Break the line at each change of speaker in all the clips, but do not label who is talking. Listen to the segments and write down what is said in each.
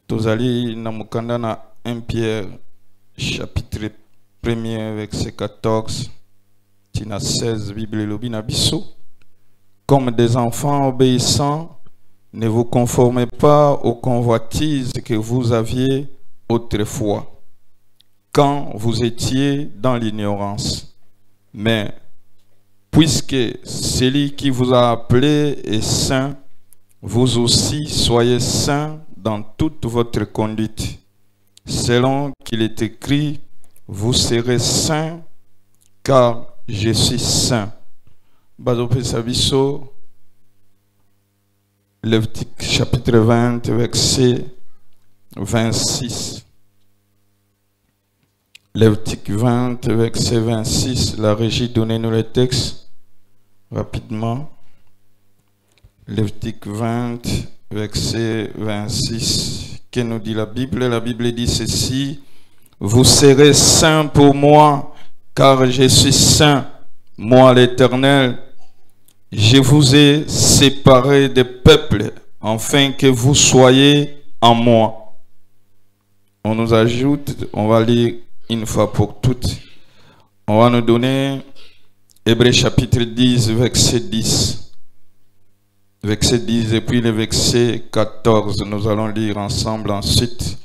Tozali namukanda na 1 Pierre chapitre 1er verset 14 tina 16 Bible lobi na biso. Comme des enfants obéissants, ne vous conformez pas aux convoitises que vous aviez autrefois, quand vous étiez dans l'ignorance. Mais puisque celui qui vous a appelé est saint, vous aussi soyez saints dans toute votre conduite. Selon qu'il est écrit, vous serez saints, car je suis saint. Bazope Sabiso, Lévitique chapitre 20, verset 26. Lévitique 20, verset 26. La régie, donnez-nous le texte rapidement. Lévitique 20, verset 26. Que nous dit la Bible? La Bible dit ceci: vous serez saints pour moi, car je suis saint, moi l'Éternel. Je vous ai séparés des peuples, afin que vous soyez en moi. On nous ajoute, on va lire une fois pour toutes. On va nous donner Hébreux chapitre 10, verset 10. Verset 10 et puis le verset 14. Nous allons lire ensemble. Ensuite,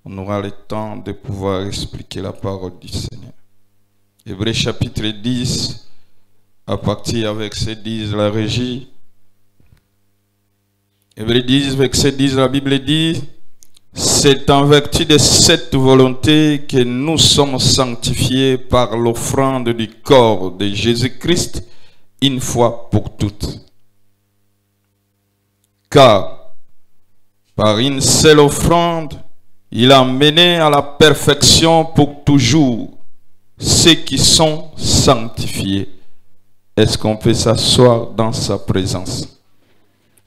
on aura le temps de pouvoir expliquer la parole du Seigneur. Hébreux chapitre 10. À partir avec verset 10, la régie. Hébreux 10, verset 10, la Bible dit: c'est en vertu de cette volonté que nous sommes sanctifiés par l'offrande du corps de Jésus-Christ une fois pour toutes. Car par une seule offrande, il a mené à la perfection pour toujours ceux qui sont sanctifiés. Est-ce qu'on peut s'asseoir dans sa présence?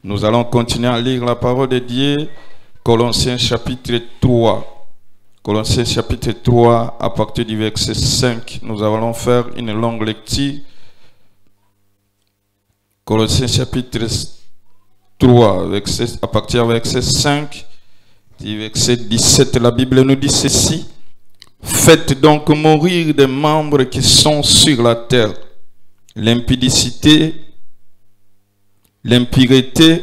Nous allons continuer à lire la parole de Dieu. Colossiens chapitre 3. Colossiens chapitre 3, à partir du verset 5. Nous allons faire une longue lecture. Colossiens chapitre 3, à partir du verset 5, du verset 17. La Bible nous dit ceci: faites donc mourir des membres qui sont sur la terre: l'impudicité, l'impureté,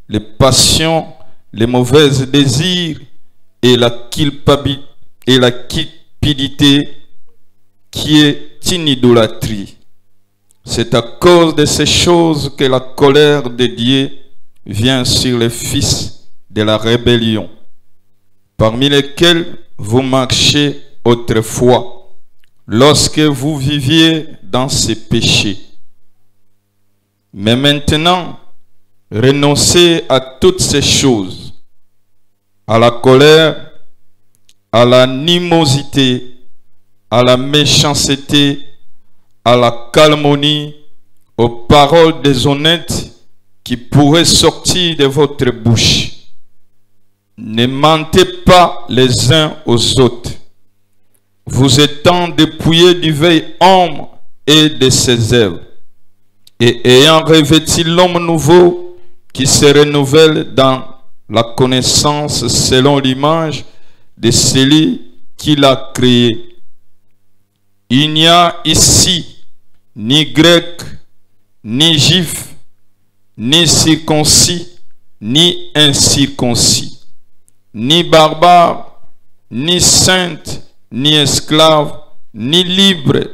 les passions, les mauvais désirs et la cupidité qui est une idolâtrie. C'est à cause de ces choses que la colère de Dieu vient sur les fils de la rébellion, parmi lesquels vous marchez autrefois, lorsque vous viviez dans ces péchés. Mais maintenant, renoncez à toutes ces choses, à la colère, à l'animosité, à la méchanceté, à la calomnie, aux paroles déshonnêtes qui pourraient sortir de votre bouche. Ne mentez pas les uns aux autres, vous étant dépouillés du vieil homme et de ses œuvres, et ayant revêtu l'homme nouveau qui se renouvelle dans la connaissance selon l'image de celui qui l'a créé. Il n'y a ici ni grec, ni juif, ni circoncis, ni incirconcis, ni barbare, ni sainte, ni esclave, ni libre,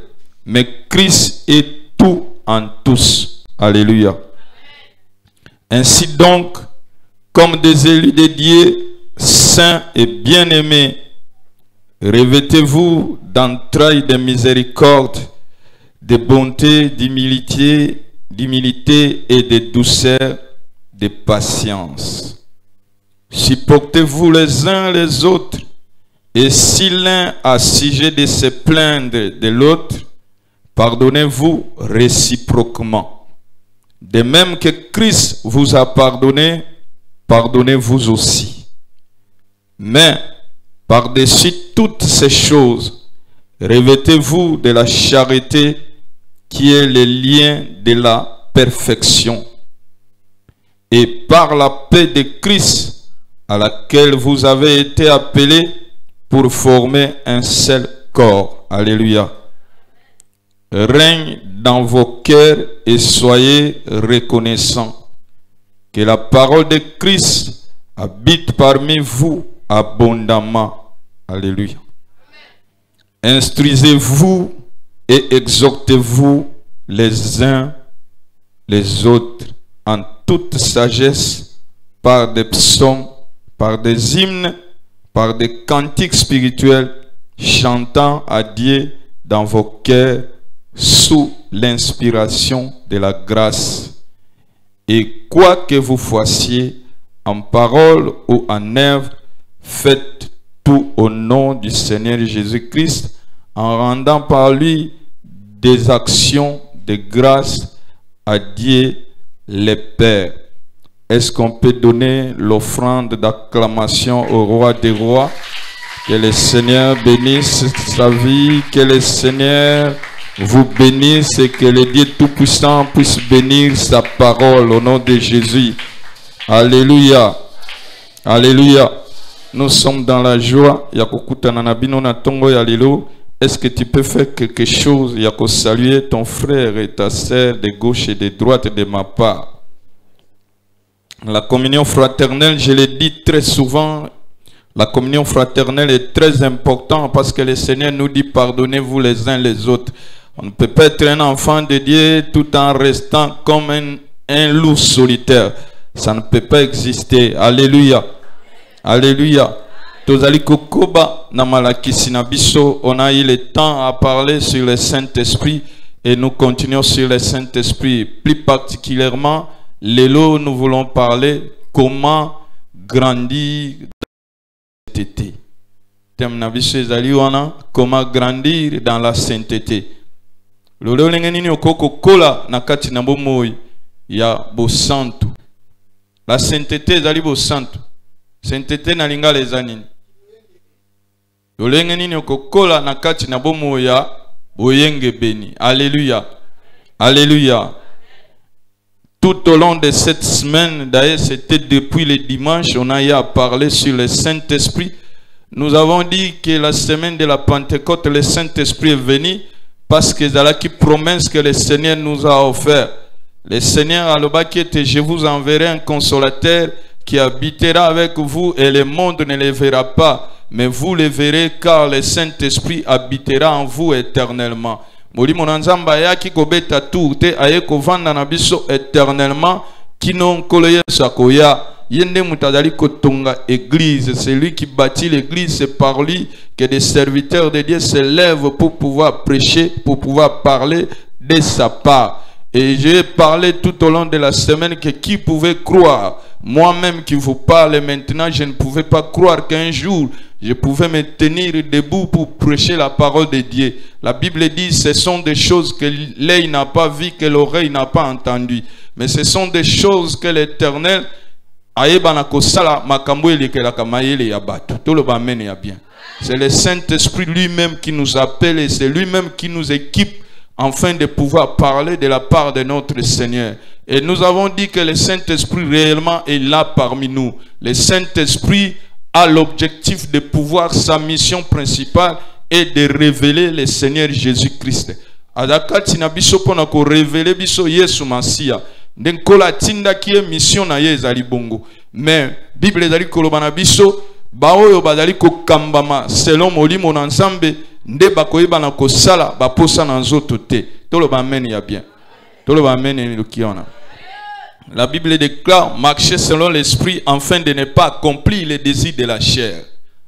mais Christ est tout en tous. Alléluia. Ainsi donc, comme des élus de Dieu, saints et bien-aimés, revêtez-vous d'entrailles de miséricorde, de bonté, d'humilité et de douceur, de patience. Supportez-vous les uns les autres, et si l'un a sujet de se plaindre de l'autre, pardonnez-vous réciproquement. De même que Christ vous a pardonné, pardonnez-vous aussi. Mais, par-dessus toutes ces choses, revêtez-vous de la charité qui est le lien de la perfection. Et par la paix de Christ, à laquelle vous avez été appelés pour former un seul corps. Alléluia. Règne dans vos cœurs et soyez reconnaissants que la parole de Christ habite parmi vous abondamment. Alléluia. Instruisez-vous et exhortez-vous les uns les autres en toute sagesse par des psaumes, par des hymnes, par des cantiques spirituels, chantant à Dieu dans vos cœurs sous l'inspiration de la grâce. Et quoi que vous fassiez en parole ou en œuvre, faites tout au nom du Seigneur Jésus-Christ en rendant par lui des actions de grâce à Dieu le Père. Est-ce qu'on peut donner l'offrande d'acclamation au roi des rois? Que le Seigneur bénisse sa vie, que le Seigneur vous bénisse et que le Dieu Tout-Puissant puisse bénir sa parole au nom de Jésus. Alléluia. Alléluia. Nous sommes dans la joie. Est-ce que tu peux faire quelque chose? Il y a qu'à saluer ton frère et ta sœur de gauche et de droite de ma part. La communion fraternelle, je l'ai dit très souvent, la communion fraternelle est très importante parce que le Seigneur nous dit pardonnez-vous les uns les autres. On ne peut pas être un enfant de Dieu tout en restant comme un loup solitaire. Ça ne peut pas exister. Alléluia. Alléluia. Tozali kokoba na malakisi na biso, on a eu le temps à parler sur le Saint-Esprit et nous continuons sur le Saint-Esprit. Plus particulièrement, Lélo, nous voulons parler comment grandir dans la sainteté. Thème na biso ezali wana, comment grandir dans la sainteté. Lolo lengeni okoko kola na kati na bomoi ya bosantu. La sainteté ezali bosantu. Sainteté na linga les anini. Lolenge nini okokola na kati na bomo ya boyenge beni. Alléluia. Alléluia. Tout au long de cette semaine, d'ailleurs c'était depuis le dimanche, on a eu à parler sur le Saint-Esprit. Nous avons dit que la semaine de la Pentecôte, le Saint-Esprit est venu parce que c'est la promesse que le Seigneur nous a offert. Le Seigneur a le baquet et je vous enverrai un consolateur qui habitera avec vous et le monde ne le verra pas. Mais vous le verrez car le Saint-Esprit habitera en vous éternellement. Molimo nanzamba ya ki kobeta tu te aye kovanda na biso éternellement kino koloye sakoya yende mutadali kotonga église. C'est lui qui bâtit l'église, c'est par lui que des serviteurs de Dieu se lèvent pour pouvoir prêcher, pour pouvoir parler de sa part. Et j'ai parlé tout au long de la semaine que qui pouvait croire. Moi-même qui vous parle maintenant, je ne pouvais pas croire qu'un jour je pouvais me tenir debout pour prêcher la parole de Dieu. La Bible dit ce sont des choses que l'œil n'a pas vues, que l'oreille n'a pas entendues. Mais ce sont des choses que l'Éternel c'est le Saint-Esprit lui-même qui nous appelle et c'est lui-même qui nous équipe afin de pouvoir parler de la part de notre Seigneur. Et nous avons dit que le Saint-Esprit réellement est là parmi nous. Le Saint-Esprit a l'objectif de pouvoir, sa mission principale est de révéler le Seigneur Jésus-Christ. Adakati na biso pona ko révéler biso Yesu Masia. Ndenkola tinda ki mission na ye ezali bongo. Mais Bible ezali koloba na biso ba oyo bazali ko kambama selon molimo na Nzambe nde bakoyeba na kosala ba posa na nzoto te. Toloba amen ya bien. Toloba amen lokiona. La Bible déclare marcher selon l'esprit afin de ne pas accomplir les désirs de la chair.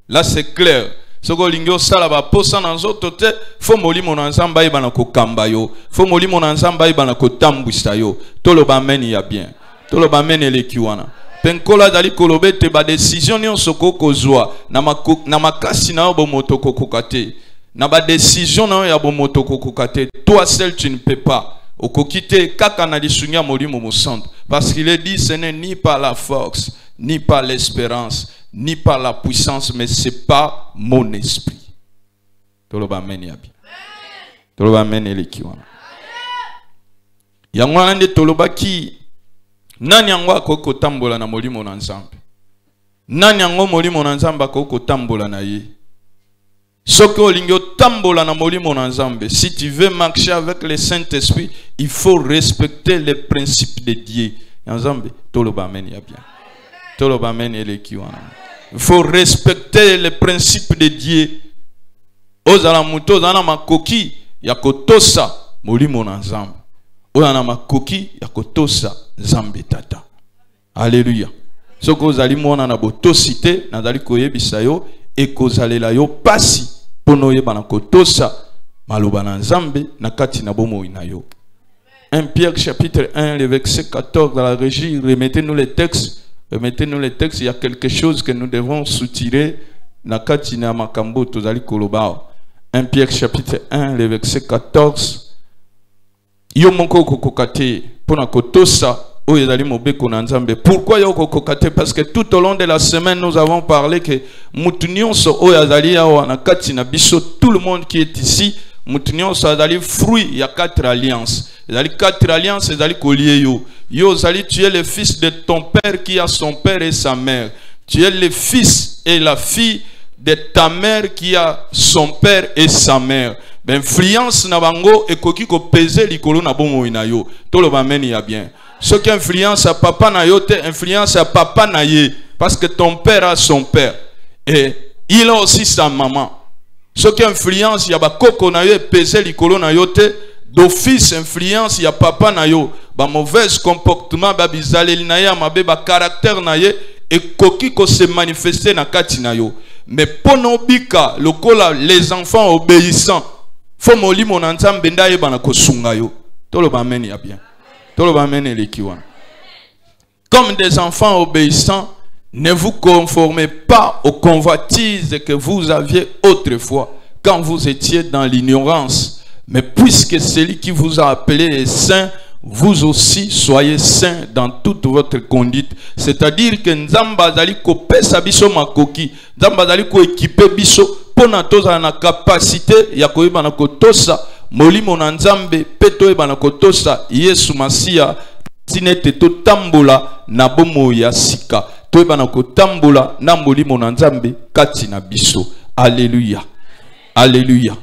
Là c'est clair. Soko lingyo sala ba posa na nzoto te fo molimo na Nzamba ibana ko kamba yo. Fo molimo na Nzamba ibana ko tambwisa yo. Toloba amen ya bien. Toloba amen elekiwana. Penkola dali kolobete ba décision nyonso kokozwa na makasi na bo motoko kokate. Na ba décision na ya bo motoko kokate. Toi seul tu ne peux pas. Okokite kaka na lisunya molimo mosanto. Parce qu'il est dit ce n'est ni par la force, ni par l'espérance, ni par la puissance, mais c'est par mon esprit. Toloba amen ya bi. Toloba amen elekiwana. Yangwana nde toloba ki nani yango akoko tambola na molimo na Nzambe. nani yango molimo na nzambe akoko tambola na ye. Soki olingi otambola na molimo na nzambe, si tu veux marcher avec le Saint-Esprit, il faut respecter les principes de Dieu. Nzambe toloba amen ya bien. Toloba amen eleki wana. Il faut respecter les principes de Dieu. Ozala muto ozala makoki ya kotosa molimo na nzambe. Ozala makoki ya kotosa nzambe tata. Alléluia. Soko ozali mwana na botosite nazali koyebisa yo ekozalela yo pasi pono yebana kotosa maloba na nzambe na kati na bomoi na yo. 1 Pierre chapitre 1 le verset 14 dans la régie, remettez-nous les textes. Remettez-nous les textes, il y a quelque chose que nous devons soutirer na kati na makambo tozali kolobao. 1 Pierre chapitre 1 le verset 14. Yo moko kokokate pona kotosa. Pourquoi yokokokate? Parce que tout au long de la semaine nous avons parlé que mutunion so oyazali ya wana kati na biso, tout le monde qui est ici mutunion so azali fruit il y a 4 alliances. Ezali 4 alliances, ezali kolie yo. Yo zali, tu es le fils de ton père qui a son père et sa mère. Tu es le fils et la fille de ta mère qui a son père et sa mère. Ben influence na bango ekoki ko peser likolo na bomo ina yo. To lo bameni ya bien. Ce qui influence à papa na yo te influence à papa na ye, parce que ton père a son père et il a aussi sa maman. Ce qui influence ya ba koko na yo peser likolo na yo te d'office influence ya papa na yo ba mauvais comportement ba bizaleli na ya mabe ba caractère na ye et koki ko se manifester na kati na yo. Mais pono bika lokola les enfants obéissants faut molimo na nzambe ndaye bana ko sunga yo. To lo ba meni ya bien. Comme des enfants obéissants, ne vous conformez pas aux convoitises que vous aviez autrefois quand vous étiez dans l'ignorance. Mais puisque celui qui vous a appelé est saint, vous aussi soyez saints dans toute votre conduite. C'est-à-dire que Nzamba zali ko pesa biso makoki, Nzamba zali ko équiper biso pona toza na capacité ya koyeba na kotosa molimo na nzambe peto ebana kotosa Yesu Masia tinete to tambola na bomo ya sika to ebana kotambola na molimo na nzambe kati na biso. Alléluia. Alléluia.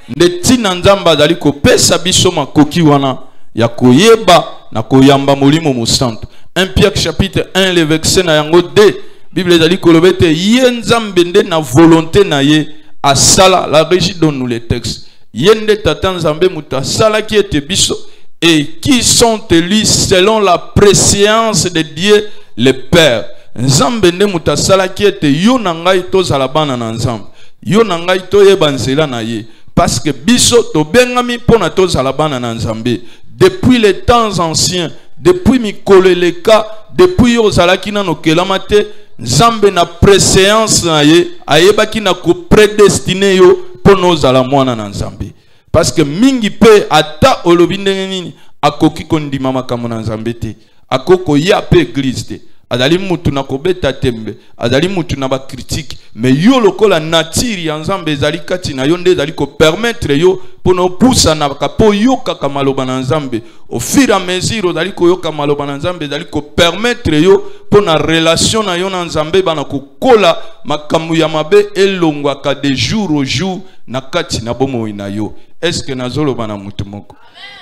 Ndeti na nzamba zali ko pesa biso makoki wana ya koyeba na koyamba molimo musantu. 1 Pierre chapitre 1 le verset na yango 2 Bible zali kolobete ye nzambe nde na volonté na ye asala. La régie donne nous les textes. Yende tatan nzambe muta sala qui était biso et qui sont élus selon la préscience de Dieu le Père. Nzambe nde muta sala qui était yo nangai to zalabana na nzambe. Yo nangai to yebanzela na ye. Parce que biso to bengami pona to zalabana na nzambe. Depuis les temps anciens, depuis mikoleleka, depuis yo zalaki na no kelamate, nzambe na préséance na ye, ayebaki na ko prédestiné yo pono zala mwana na nzambe. Parce que mingi pe ata olobi ndenge nini akoki kondima makambo na nzambe te, akoko ya pe église te, azali mutu na kobeta tembe, azali mutu na ba critique, mais yo lokola natiri ya nzambe ezali kati na yo nde ezali ko permettre yo pono pusa na kapo yo kaka maloba na nzambe. Au fur et à mesure ozali ko yoka maloba na nzambe ezali ko permettre yo pona relation na yo na nzambe bana kokola makambo ya mabe elongwaka de jour au jour na kati na bomo ina yo. Est-ce que nazoloba na mutu moko?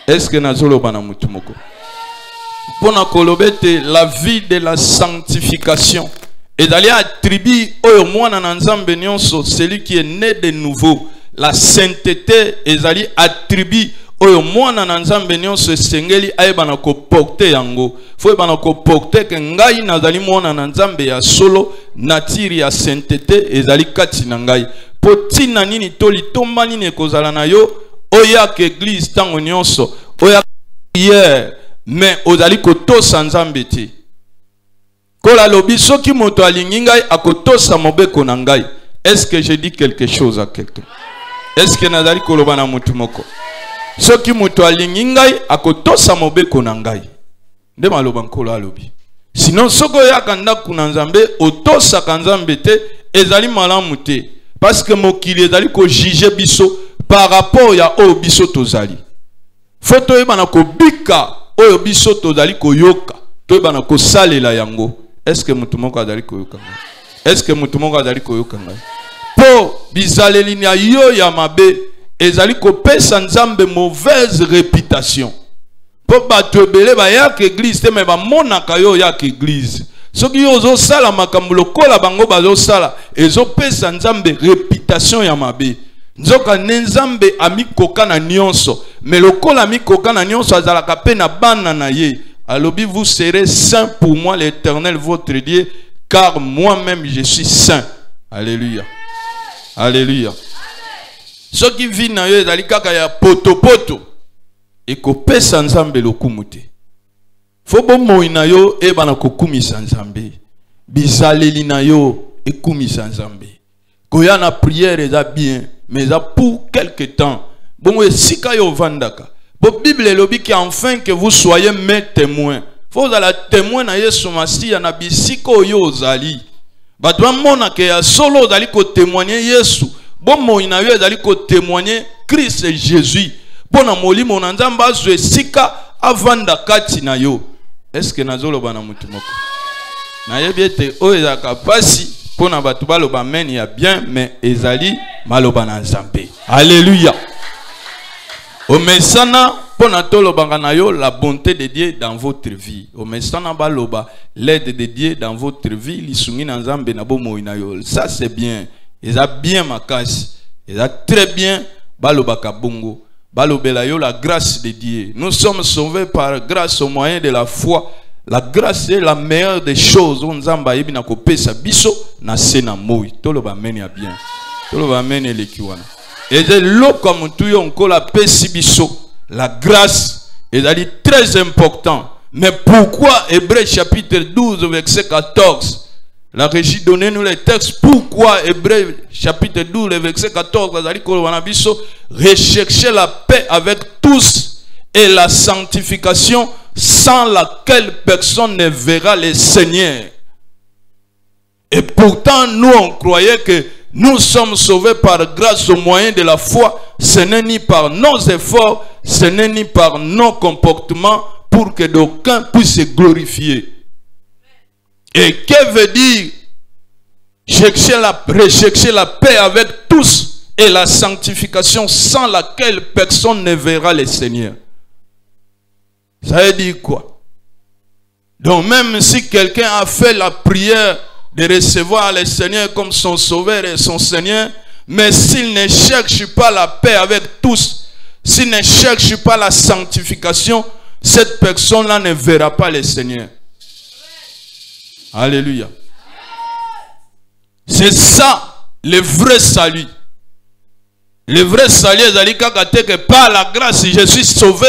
Est-ce que nazoloba na mutu moko? Pona kolobete la vie de la sanctification. Et d'aller attribuer au mwana na nzambe nyonso celui qui est né de nouveau. La sainteté ezali attribuer au mwana na nzambe nyonso sengeli ayebana ko porter yango. Faut ebana ko porter ke ngai nazali mwana na nzambe ya solo natiri ya sainteté ezali kati na ngai. Potina nini toli tomba nini ekozala na yo oya ke église tango nyonso oya hier mais ozali kotosa nzambe te. Kola lobi soki moto alingi ngai akotosa mobeko na ngai. Est-ce que je dis quelque chose à quelqu'un? Est-ce que nazali koloba na mutu moko? Soki moto alingi ngai akotosa mobeko na ngai. Nde maloba nkolo alobi. Sinon soko yaka ndaku na nzambe otosa ka nzambe te ezali malamu te. Parce que mokili ezali ko juger biso par rapport ya o biso tozali. Foto ebana ko bika oyo biso tozali ko yoka. To ebana ko salela yango. Est-ce que mutu moko azali ko yoka? Est-ce que mutu moko azali koyoka ngai? Po bizaleli na yo ya mabe ezali kopesa Nzambe mauvaise réputation. Po bato ebele bayaka église te me bamonaka yo yaka église. Soki yo ozosala makambo lokola bango bazosala ezopesa Nzambe réputation ya mabe. Nzoka Nzambe amikoka na nyonso, mais lokola amikoka na nyonso azalaka pe na bana na ye. Alobi, vous serez saints pour moi l'Éternel votre Dieu, car moi-même je suis saint. Alléluia. Alléluia. Ce qui vit na yo ezali kaka ya poto poto ekopesa Nzambe lokumu te. Fo bomoi na yo ebana kokumisa Nzambe. Bizaleli na yo ekumisa Nzambe. Koya na prière eza bien, mais ça pour quelque temps. Bon, esika yo vandaka. Bo Bible elobi ki enfin que vous soyez mes témoins. Faut la témoin na Yesu Masiya na bisiko yo ozali. Batwa mona ke ya solo ozali ko témoigner Yesu. Bon moi na yo ozali ko témoigner Christ et Jésus. Pona molimo na Nzambe azwe sika avanda kati na yo. Est-ce que nazoloba na mutu moko? Na yebiete o ezaka pasi pona batu baloba men ya bien mais ezali maloba na Nzambe. Alléluia. O mesana pona toloba na yo la bonté de Dieu dans votre vie. O mesana baloba l'aide de Dieu dans votre vie lisungi na Nzambe na bomoi na yo. Ça c'est bien. Eza bien makasi. Eza très bien baloba kabongo. Balobela yo la grâce de Dieu. Nous sommes sauvés par grâce au moyen de la foi. La grâce est la meilleure des choses. On Nzamba yebi na kopesa biso na sena moi. Toloba meni ya bien. Toloba meni lekiwana. Et de l'eau comme tout yon la pesi biso. La grâce est très important. Mais pourquoi Hébreux chapitre 12 verset 14? La régie donnez-nous les textes. Pourquoi Hébreux chapitre 12 verset 14? Recherchez la paix avec tous et la sanctification sans laquelle personne ne verra le Seigneur. Et pourtant nous on croyait que nous sommes sauvés par grâce au moyen de la foi. Ce n'est ni par nos efforts, ce n'est ni par nos comportements pour que d'aucun puisse se glorifier. Et que veut dire rechercher la paix avec tous et la sanctification sans laquelle personne ne verra le Seigneur? Ça veut dire quoi? Donc même si quelqu'un a fait la prière de recevoir le Seigneur comme son sauveur et son Seigneur, mais s'il ne cherche pas la paix avec tous, s'il ne cherche pas la sanctification, cette personne-là ne verra pas le Seigneur. Alléluia. C'est ça le vrai salut. Le vrai salut est que par la grâce je suis sauvé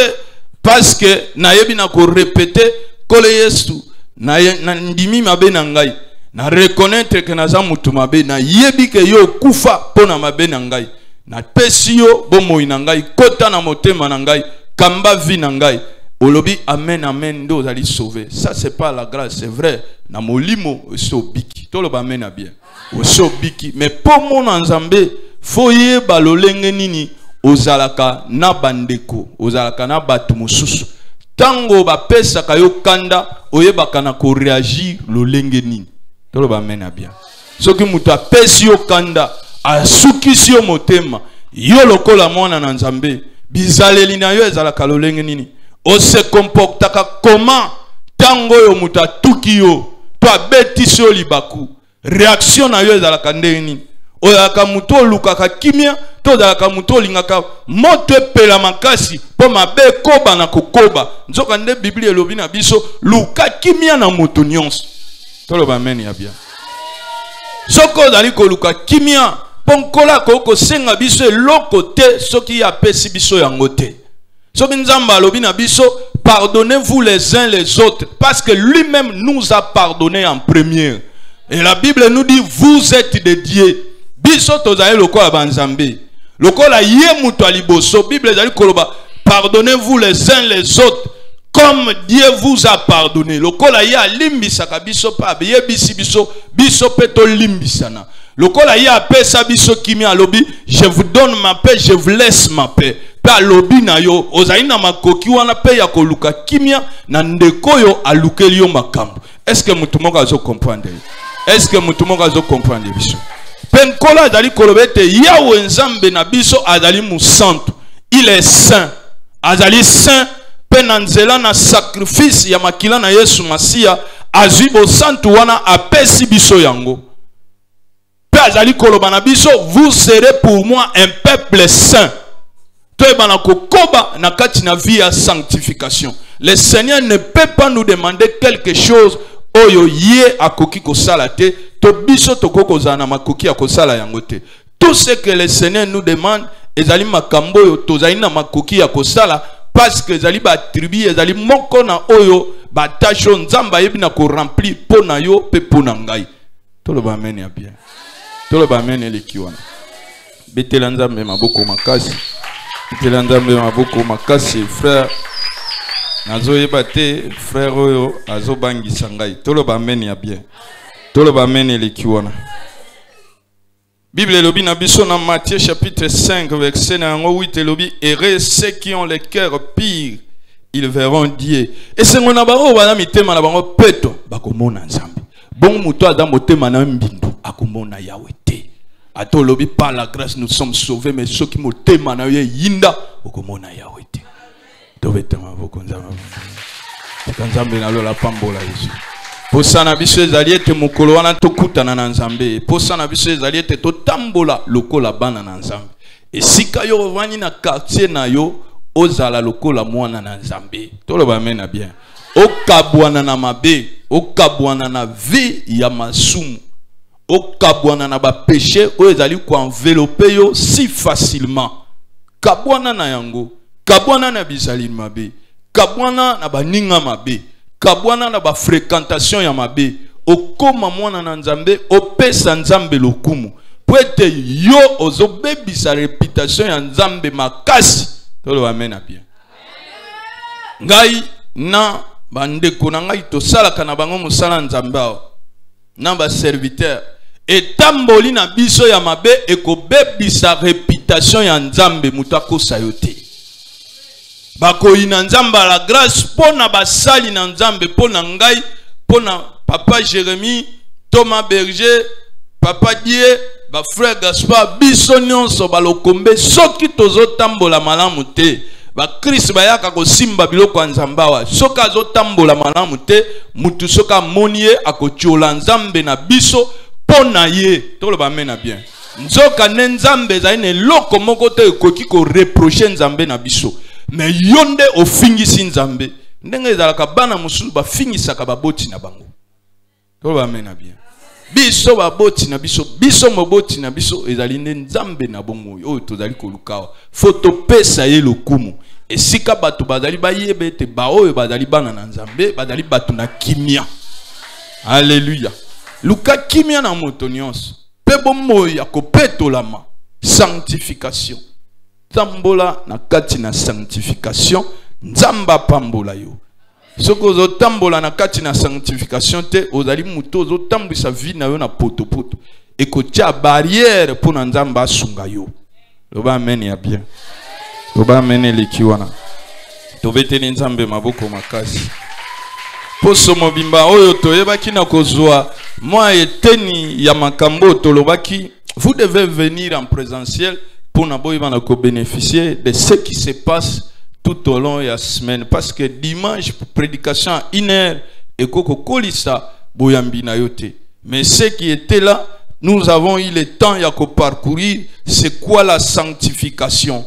parce que nayebi na ko répéter kole Yesu na ndimi mabe na ngai. Na reconnaître que naza mutu mabe na yebi ke yo kufa pona mabe na ngai. Na pesi yo bomoi na ngai kota na motema na ngai kamba vi na ngai. Olobi amen amen ndo zali sauvé. Ça c'est pas la grâce, c'est vrai. Na molimo osobiki. Toloba amen bien. Osobiki mais po mona Nzambe foye balolenge nini ozalaka na bandeko, ozalaka na batu mosusu. Tango ba pesa kayo kanda oyebaka na ko réagir lolenge nini. Toloba amen bien. Soki muta pesi yo kanda asukisi yo motema yo lokola mwana na Nzambe bizaleli na yo ezalaka lolenge nini. O se comportaka comment tango yo muta tuki yo to abetisi yo libaku réaction na yo ezalaka ndeni oyaka muto olukaka kimia to zalaka muto olingaka moto epela makasi po mabe koba na kokoba nzoka nde Biblia elobi na biso luka kimia na moto nyonso. Toloba amen ya bien. Soko zali ko luka kimia ponkola ko senga biso eloko te soki ya pesi biso yango te. Soki Nzamba alobi na biso pardonnez-vous les uns les autres parce que lui-même nous a pardonné en premier. Et la Bible nous dit vous êtes de Dieu. Biso tozaye lokola banzambe. Lokola ye muto aliboso Bible zali koloba pardonnez-vous les uns les autres comme Dieu vous a pardonné. Lokola ye alimbisaka biso pa ye bisi biso biso peto limbisana. Lokola ye apesa biso kimi alobi je vous donne ma paix, je vous laisse ma paix. Pa lobi na yo ozali na makoki wana pe ya koluka kimia na ndeko yo alukeli yo makambo. Est-ce que mutu moko azo comprendre? Est-ce que mutumoka zo comprendre biso? Penkola azali kolobete Yahweh nzambe na biso azali musantu. Il est saint. Azali saint penanzela na sacrifice ya makila na Yesu Masia azwi bo santu wana apesi biso yango. Pe azali koloba na biso vous serez pour moi un peuple saint. Toyebana kokoba na kati na vie ya sanctification. Le Seigneur ne peut pas nous demander quelque chose oyo ye akoki kosala te to biso tokoko zana makoki ya kosala yango te. Tout ce que le Seigneur nous demande ezali makambo oyo tozali na makoki ya kosala parce que ezali ba tribu ezali moko na oyo ba tasho nzamba yebi na ko remplir pona yo pe pona ngai. Toloba amen ya bien. Toloba amen elekiwana. Betela nzambe maboko makasi. Betela nzambe maboko makasi frère. Nazo yebate frère oyo azo bangisa ngai. Toloba amen ya bien. Toloba amen elekiwana. Bible lobi na biso na Matthieu chapitre 5 verset 8 lobi heureux ceux qui ont le cœur pur, ils verront Dieu. Et c'est mon abaro bana mitema na bango peto bakomona nzambe. Bon muto adam motema na mbindu akomona Yahweh te. Ato lobi par la grâce nous sommes sauvés mais ceux qui motema na ye yinda okomona Yahweh te. Tobetama bokonzama. Kanzambe na lo la pambola Yesu. Posana biso ezali ete mokolo wana tokutana na nzambe. Posana biso ezali ete totambola lokola bana na nzambe. Esika yo ovani na quartier na yo ozala lokola mwana na nzambe. Toloba amen na bien. Okabwana na mabe, okabwana na vie ya masumu. Okabwana na ba péché o ezali ko envelopper yo si facilement. Kabwana na yango, kabwana na bizali mabe, kabwana na baninga mabe. Kabwana na ba fréquentation ya mabe okoma mwana na nzambe opesa nzambe lokumu pwete yo ozobebisa réputation ya nzambe makasi. Tolo amen bien. Ngai na bandeko na ngai tosalaka na bango musala nzambe na ba serviteur etamboli na biso ya mabe ekobebisa réputation ya nzambe mutakosa yo te. Bakoyi na nzamba la grâce pona basali na nzambe pona ngai pona papa Jérémie, Thomas Berger, papa Die, ba frère Gaspard biso nyonso balokombe soki tozo tambola malamu te. Ba Christ bayaka ko simba biloko ya nzamba wa soka zo tambola malamu te mutu soka monie akotiola nzambe na biso pona ye. Toloba mena bien. Nzoka ne nzambe za ine loko moko te ekoki ko reprocher nzambe na biso. Mais yonde ofingisi nzambe ndenge ezalaka bana mususu bafingisaka baboti na bango. Toloba amen na bien. Biso baboti na biso biso moboti na biso ezali nzambe na bongo oyo tozali kolukawa foto pesa ye lokumu esika bato bazali bayebe te ba oyo bazali bana na nzambe bazali bato na kimia. Alléluia. Luka kimia na moto nyonso pe bomoyo ya kopetolama sanctification. Tambola na kati na sanctification nzamba pambola yo. Soko zo tambola na kati na sanctification te ozali muto zo tambisa vie na yo na poto poto ekotia barrière pour na nzamba sunga yo. Loba amen ya bien. Loba amen likiwana. Tobeteli nzambe maboko makasi. Poso mobimba oyo toyebaki na kozwa moi eteni ya makambo tolobaki vous devez venir en présentiel pour bénéficier de ce qui se passe tout au long de la semaine. Parce que dimanche, prédication à 1 heure, et koko kolisa boyambi na yote. Mais ceux qui étaient là, nous avons eu le temps de parcourir c'est quoi la sanctification,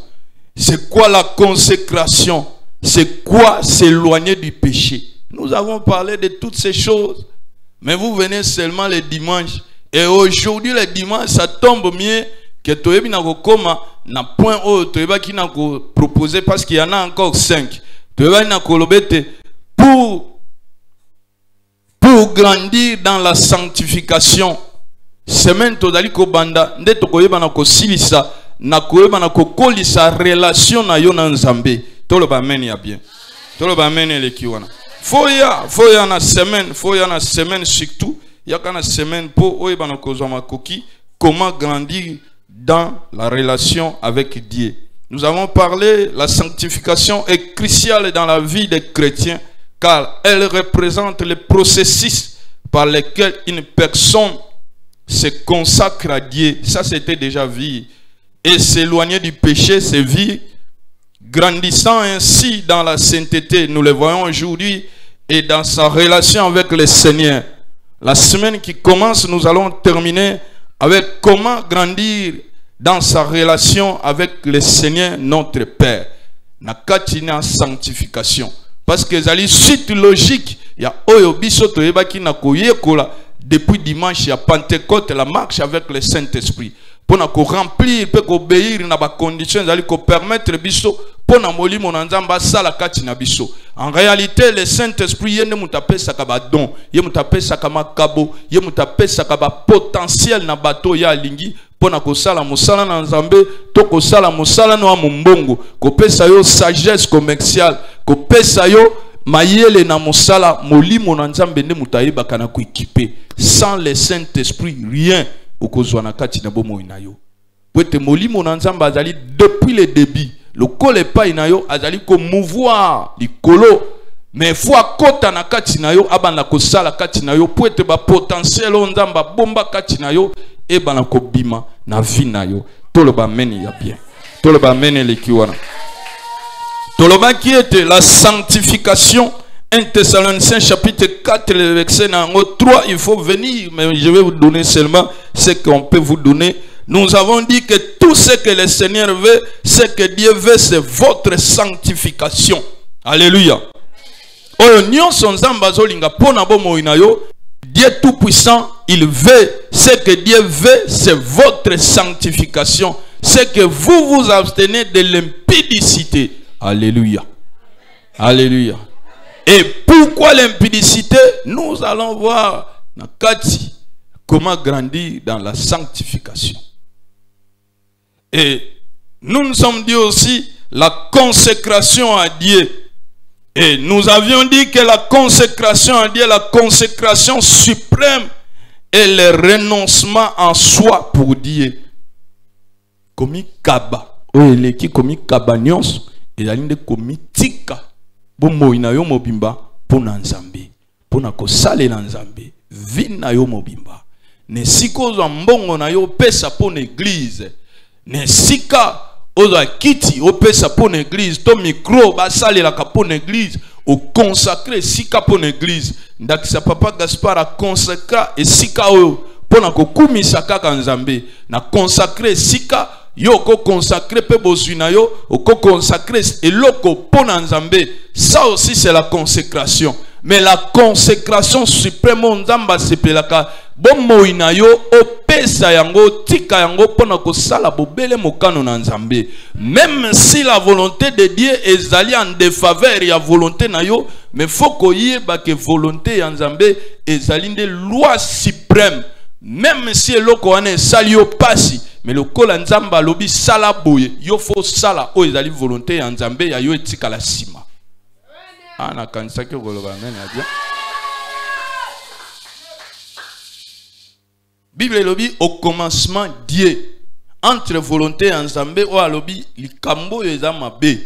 c'est quoi la consécration, c'est quoi s'éloigner du péché. Nous avons parlé de toutes ces choses. Mais vous venez seulement le dimanche. Et aujourd'hui, le dimanche, ça tombe mieux que toyebi na kokoma na point o toyeba ki na ko proposer parce qu'il y en a encore 5. Toyeba na kolobete pour grandir dans la sanctification. Semaine tozali ko banda nde tokoyeba na ko silisa na koyeba na ko kolisa relation na yo na nzambe. Toloba amen ya bien. Toloba amen elekiwana. Foya na semaine surtout yaka na semaine po oyeba na ko zama koki comment grandir dans la relation avec Dieu. Nous avons parlé, la sanctification est cruciale dans la vie des chrétiens car elle représente le processus par lesquels une personne se consacre à Dieu. Ça, c'était déjà vie. Et s'éloigner du péché, c'est vie. Grandissant ainsi dans la sainteté, nous le voyons aujourd'hui, et dans sa relation avec le Seigneur. La semaine qui commence, nous allons terminer avec comment grandir dans sa relation avec le Seigneur, notre Père. Nakatina sanctification. Parce que c'est suite logique. Il y a Oyobiso Toyebaki Nakoyekola depuis dimanche, il y a Pentecôte, la marche avec le Saint-Esprit. Pour nous remplir, pour obéir dans les conditions, pour permettre biso, pour nous molir mon anzamba sala katina biso. En réalité, le Saint-Esprit, il ne mutape sakaba don, il mutape sakama kabo, il mutape sakaba potentiel na bateau ya lingi. Pour nous kosala musala na nzambe, to kosala musala no amumbongo, ko pesa yo sagesse commerciale, ko pesa yo mayele na musala molimo na nzambe ne mutayeba kana ko équiper. Sans le Saint-Esprit, rien. Depuis le début, le col est pas inayo, azali ko mouvoir du colo, mais fois kota na katinayo, abana ko sala katinayo, pour être ba potentiel onzamba bomba katinayo, et bana ko bima na vinayo. Toloba meni ya bien. Toloba meni lekiwana. Toloba qui était la sanctification. 1 Thessaloniciens chapitre 4, le verset 3, il faut venir, mais je vais vous donner seulement ce qu'on peut vous donner. Nous avons dit que tout ce que le Seigneur veut, ce que Dieu veut, c'est votre sanctification. Alléluia. Dieu tout-puissant, il veut, ce que Dieu veut, c'est votre sanctification. C'est que vous vous abstenez de l'impudicité. Alléluia. Alléluia. Et pourquoi l'impudicité? Nous allons voir Nakati comment grandir dans la sanctification. Et nous nous sommes dit aussi la consécration à Dieu. Et nous avions dit que la consécration à Dieu, la consécration suprême est le renoncement en soi pour Dieu. Komi kaba, oeleki komi kabanyos, et alinde komi tika. Bomo inayo mobimba pona nzambe pona kosale na nzambe vina yo mobimba ne siko zo mbongo na yo pesa pona église ne sika ozo kiti o pesa pona église to micro ba sale la pona église o consacrer sika pona église ndakisa papa Gaspard a consacrer et sika o pona kokumisa kaka nzambe na consacrer sika yo ko consacrer pe bozwina yo o ko consacrer eloko pona nzambe. Ça aussi c'est la consécration. Mais la consécration suprême nzamba sepelaka bomo inayo opesa yango tika yango pona ko sala bobele mokano na nzambe. Même si la volonté de Dieu est allée en défaveur ya volonté na yo, mais faut ko yeba que volonté ya nzambe est allée de loi suprême. Même si eloko ane salio pasi, mais le kola nzamba lobi sala boye, yo fo sala o ezali volonté ya nzambe ya yo etika la sima. Ana kanisa ke goloba amen ya bien. Bible lobi au commencement Dieu entre volonté ya nzambe o alobi likambo yo eza mabe.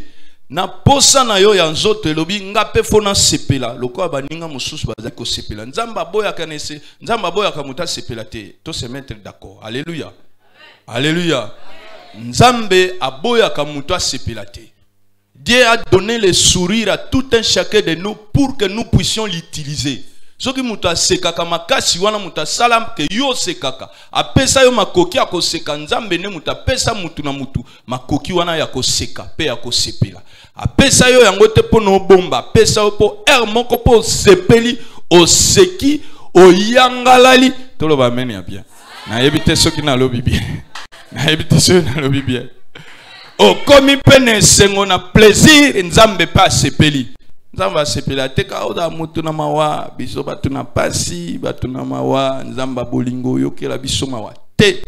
Na posa na yo ya nzoto lobi ngape fona sepela lokwa baninga mususu bazali ko sepela nzamba boya kanese nzamba boya kamuta sepela te to se mettre d'accord. Alléluia. Alléluia. Nzambe aboya kamuta sepela te. Dieu a donné le sourire à tout un chacun de nous pour que nous puissions l'utiliser. Ce qui muta sekaka makasi wana muta salam ke yo sekaka apesa yo makoki akoseka nzambe ne muta pesa mutu na mutu makoki wana ya koseka pe ya kosepela apesa yo yango te po no bomba pesa yo po moko po sepeli oseki oyangalali toloba amen ya bien na yebite soki na lobi bien na yebite soki na lobi bien o komi pene sengo na plaisir nzambe pa sepeli. Nzamba sepela teka oda mutu na mawa biso batu na pasi batu na mawa nzamba bolingo yokela biso mawa te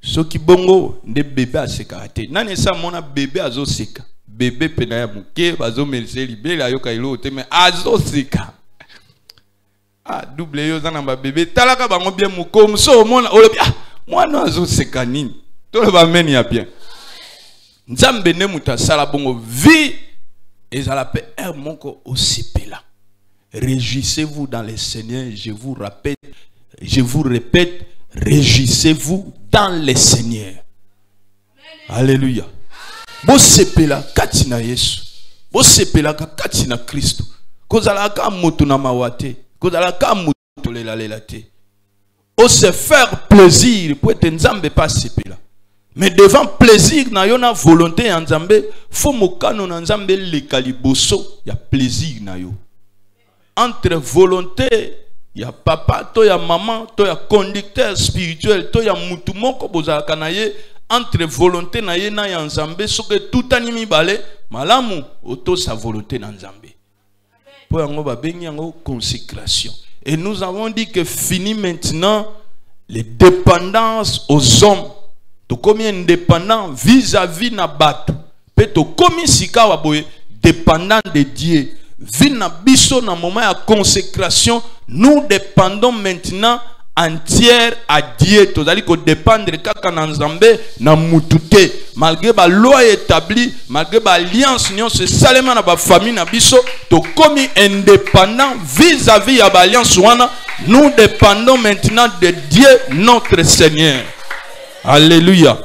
soki bongo nde bébé aseka te nani sa mona bébé azoseka bébé pena ya muke bazo melise libele ayoka ilo te mais azoseka double yo zana ba bébé talaka bango bien muko so mona olobi mwana azoseka nini to ba meni ya bien nzambe ne muta sala bongo vi ezala pe moko osepela
Réjouissez-vous dans le Seigneur, je vous répète, réjouissez-vous dans le Seigneur. Alléluia. Bo sepela katina Yesu. Bo sepela katina Kristo. Kozalaka mutu na mawate. Kozalaka mutu lela te. O se faire plaisir pour être nzambe pas sepela. Mais devant plaisir na yo na volonté ya nzambe, faut mokano na nzambe le kaliboso ya plaisir na yo. Entre volonté ya papa to ya maman to ya conducteur spirituel to ya mutu moko bozalaka na ye, entre volonté na ye na ya nzambe soke tout animi bale malamu auto sa volonté na nzambe. Pour yango ba bengi yango consécration. Et nous avons dit que fini maintenant les dépendances aux hommes. To komi indépendant vis-à-vis na batu. Pe to komi sika waboye dépendant de Dieu. Vina biso na moment ya consécration, nous dépendons maintenant entière à Dieu. Tozali ko dépendre kaka na nzambe na mutute. Malgré ba loi établie, malgré ba alliance nion se salema na ba famille na biso, to komi indépendant vis-à-vis ya ba alliance wana, nous dépendons maintenant de Dieu notre Seigneur. Alléluia.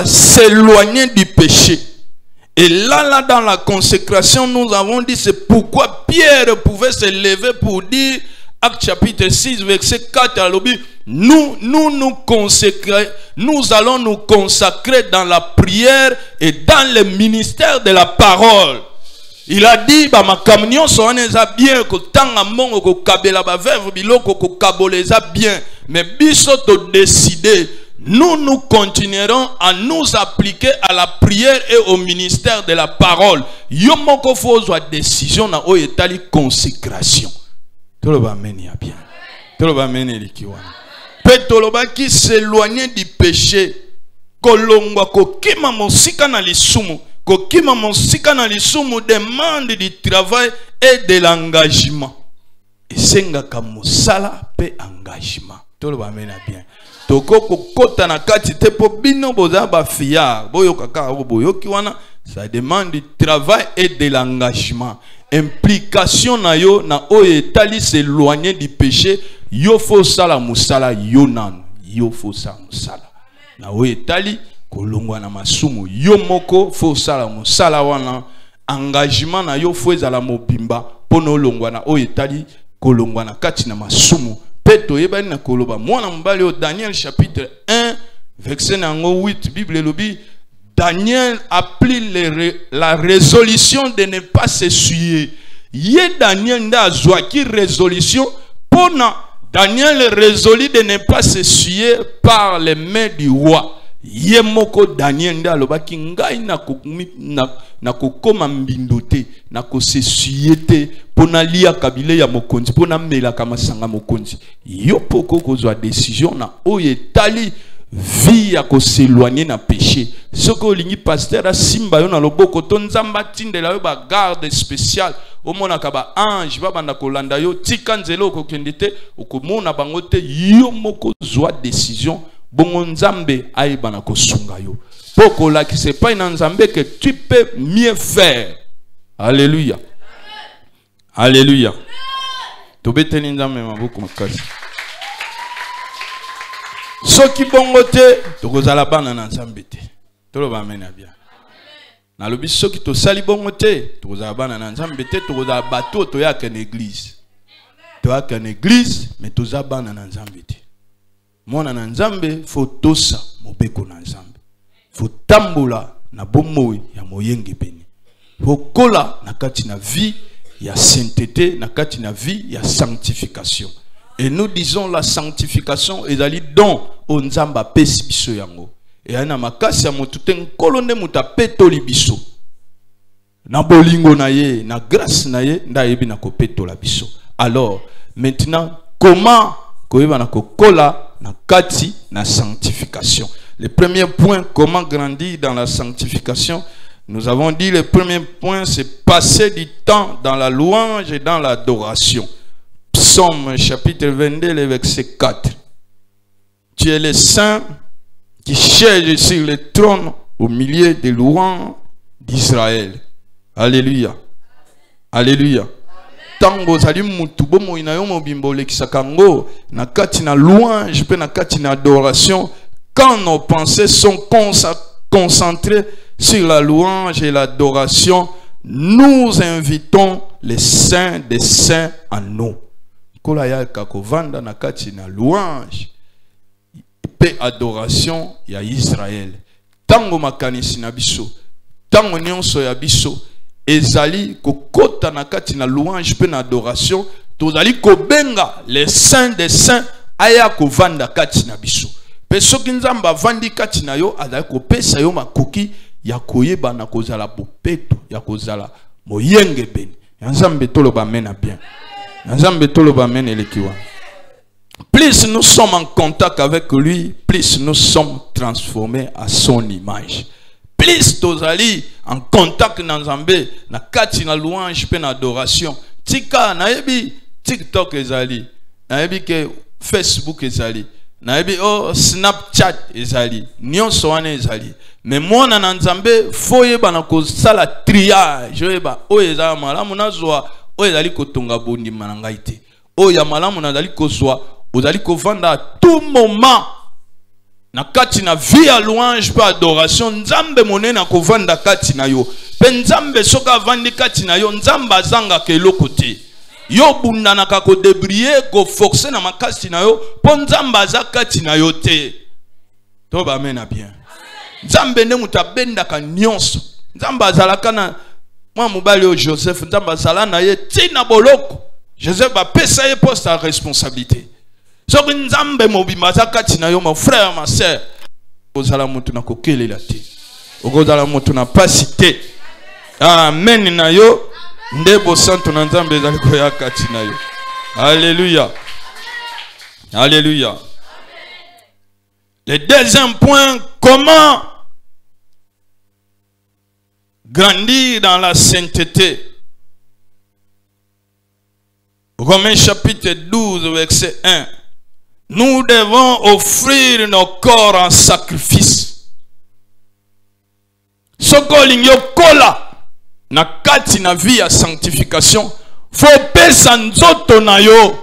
S'éloigner du péché. Et là, dans la consécration, nous avons dit c'est pourquoi Pierre pouvait se lever pour dire, Acte chapitre 6, verset 4 à l'objet, nous allons nous consacrer dans la prière et dans le ministère de la parole. Il a dit, bah ma camion sont bien, que tant mongo ko kabela ba veuve biloko ko kaboleza bien, mais biso to décider. Nous continuerons à nous appliquer à la prière et au ministère de la parole. Yomoko fozwa décision na o etali consécration. Toloba meni ya bien. Toloba meni likiwana. Petoloba qui s'éloigner du péché. Kolongwa ko kima mosika na lisumu. Ko kima mosika na lisumu demande du travail et de l'engagement. Esenga ka mosala pe engagement. Toloba meni ya bien. Toko kokota na kati te po bino boza ba fiya boyo kaka boyo kiwana, ça demande du travail et de l'engagement. Implication na yo na oye tali s'éloigner du péché, yo fo sala musala yo nan, yo fo sala musala. Na oye tali kolongwa na masumu yo moko fo sala musala wana, engagement na yo fo ezala mobimba pono longwa na oye tali kolongwa na kati na masumu. Peto yebani na koloba mwana mbali au Daniel chapitre 1 verset 8 Bible lobi Daniel appelle la résolution de ne pas s'essuyer. Ye Daniel nda zwaki résolution pona Daniel résolu de ne pas s'essuyer par les mains du roi. Ye moko Daniel nda lobaki ngai na kokoma mbindote na ko s'essuyer te pona lia kabile ya mokonzi pona mela kama sanga mokonzi. Yo poko kozwa décision na oye tali vie ya ko s'éloigner na péché. Soko lingi pasteur a simba yo na loboko to nzamba tindela yo ba garde spécial omona ka ba ange ba banda kolanda yo tika nzelo ko kendite okomona bango te yo moko zwa décision bongo nzambe aibana ko sunga yo poko la qui c'est pas une nzambe que tu peux mieux faire. Alléluia. Alléluia. Tobeteni nzambe maboko makasi. Soki bongo te tokozala bana na nzambe te. Toloba amena bien. Na lobi soki to sali bongo te tokozala bana na nzambe te, tokozala bato to yaka na église. To yaka na église mais toza bana na nzambe te. Mwana na nzambe fo tosa mobeko na nzambe. Fo tambola na bomoi ya moyenge beni. Fo kola na kati na vie ya sainteté, na kati na vie ya sanctification. Et nous disons la sanctification ezali don o nzamba pesi biso yango. Et ana makasi ya motute nkolo nde mutapetoli biso. Na bolingo na ye, na grâce na ye, nda yebi na kopetola biso. Alors, maintenant, comment koyeba na kokola na kati na sanctification? Le premier point, comment grandir dans la sanctification? Nous avons dit le premier point, c'est passer du temps dans la louange et dans l'adoration. Psaume chapitre 22, le verset 4. Tu es le saint qui siège sur le trône au milieu des louanges d'Israël. Alléluia. Alléluia. Tango zali mutu bomo ina yo mobimbo lekisakango na kati na louange pe na kati na adoration. Quand nos pensées sont concentrées sur la louange et l'adoration, nous invitons les saints des saints en nous. Kola ya kakovanda na kati na louange pe adoration ya Israël. Tango makanisi na biso, tango nyonso ya biso ezali kokota na kati na louange pe na adoration, tozali kobenga les saints des saints aya kovanda kati na biso. Pe soki nzamba vandi kati na yo azali kopesa yo makoki ya koyeba na kozala bopeto ya kozala moyenge beni. Nzambe toloba mena bien. Nzambe toloba mena elekiwa. Plus nous sommes en contact avec lui, plus nous sommes transformés à son image. Plus tozali en contact na Nzambe na kati na louange pe na adoration. Tika na yebi TikTok ezali, na yebi ke Facebook ezali, na yebi Snapchat ezali, nyonso wana ezali. Mais mwana na Nzambe foyeba na kozala triage, oyeba oyo ezala malamu nazwa, oyo ezali kotonga bondima na ngai te. Oyo ya malamu nazali kozwa, ozali kovanda à tout moment. Na kati na vie ya louange pa adoration, Nzambe monena kovanda kati na yo. Pe Nzambe soka vandi kati na yo, Nzamba zanga ke eloko te. Yo bunda na kako debrier ko forcer na makasi na yo, po Nzamba za kati na yo te. To ba mena bien. Nzambe ne mutabenda ka nyonso. Nzamba zalaka na mwa mobali o Joseph, Nzamba zala na ye tina boloko. Joseph va pesa ye poste à responsabilité. So Nzambe mobimba za kati na yo, mon frère, ma sœur, ozala mutu na kokelela te. Okozala mutu na pasite. Amen na yo. Ndebo santo na Nzambe ezali koya kati na yo. Alléluia. Alléluia. Le deuxième point, comment grandir dans la sainteté. Romains chapitre 12, verset 1. Nous devons offrir nos corps en sacrifice. Sokolingo kola na kati na vie ya sanctification. Faut pesa nzoto na yo.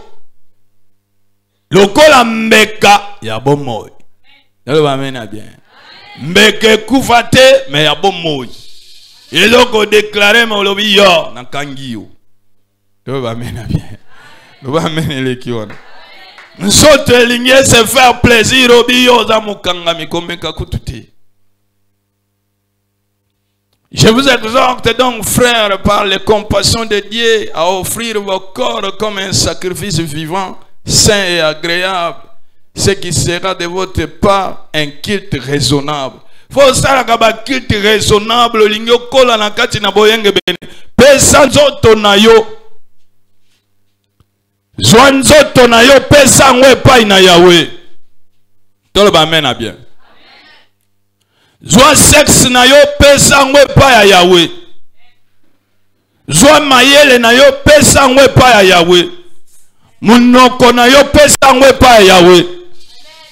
Lokola mbeka ya bomoi. Nalo bamena bien. Mbeke kufate me ya bomoi. Eloko déclarer ma lobi yo na kangiyo. Nalo bamena bien. Nalo bamena lekiona. Nsoto elinye se faire plaisir obi yo za mukanga mikomeka kututi. Je vous exhorte donc, frères, par les compassions de Dieu, à offrir vos corps comme un sacrifice vivant, saint et agréable, ce qui sera de votre part un culte raisonnable. Faut ça un culte raisonnable, l'ingyo kola na kati na boyenge bene. Pesa nzoto na yo. Zwa nzoto na yo pesa ngwe pa ina Yahweh. Tolo ba mena bien. Zwa sexe na yo pesa ngwe pa ya Yahweh. Zwa mayele na yo pesa ngwe pa ya Yahweh. Munoko na yo pesa ngwe pa ya Yahweh.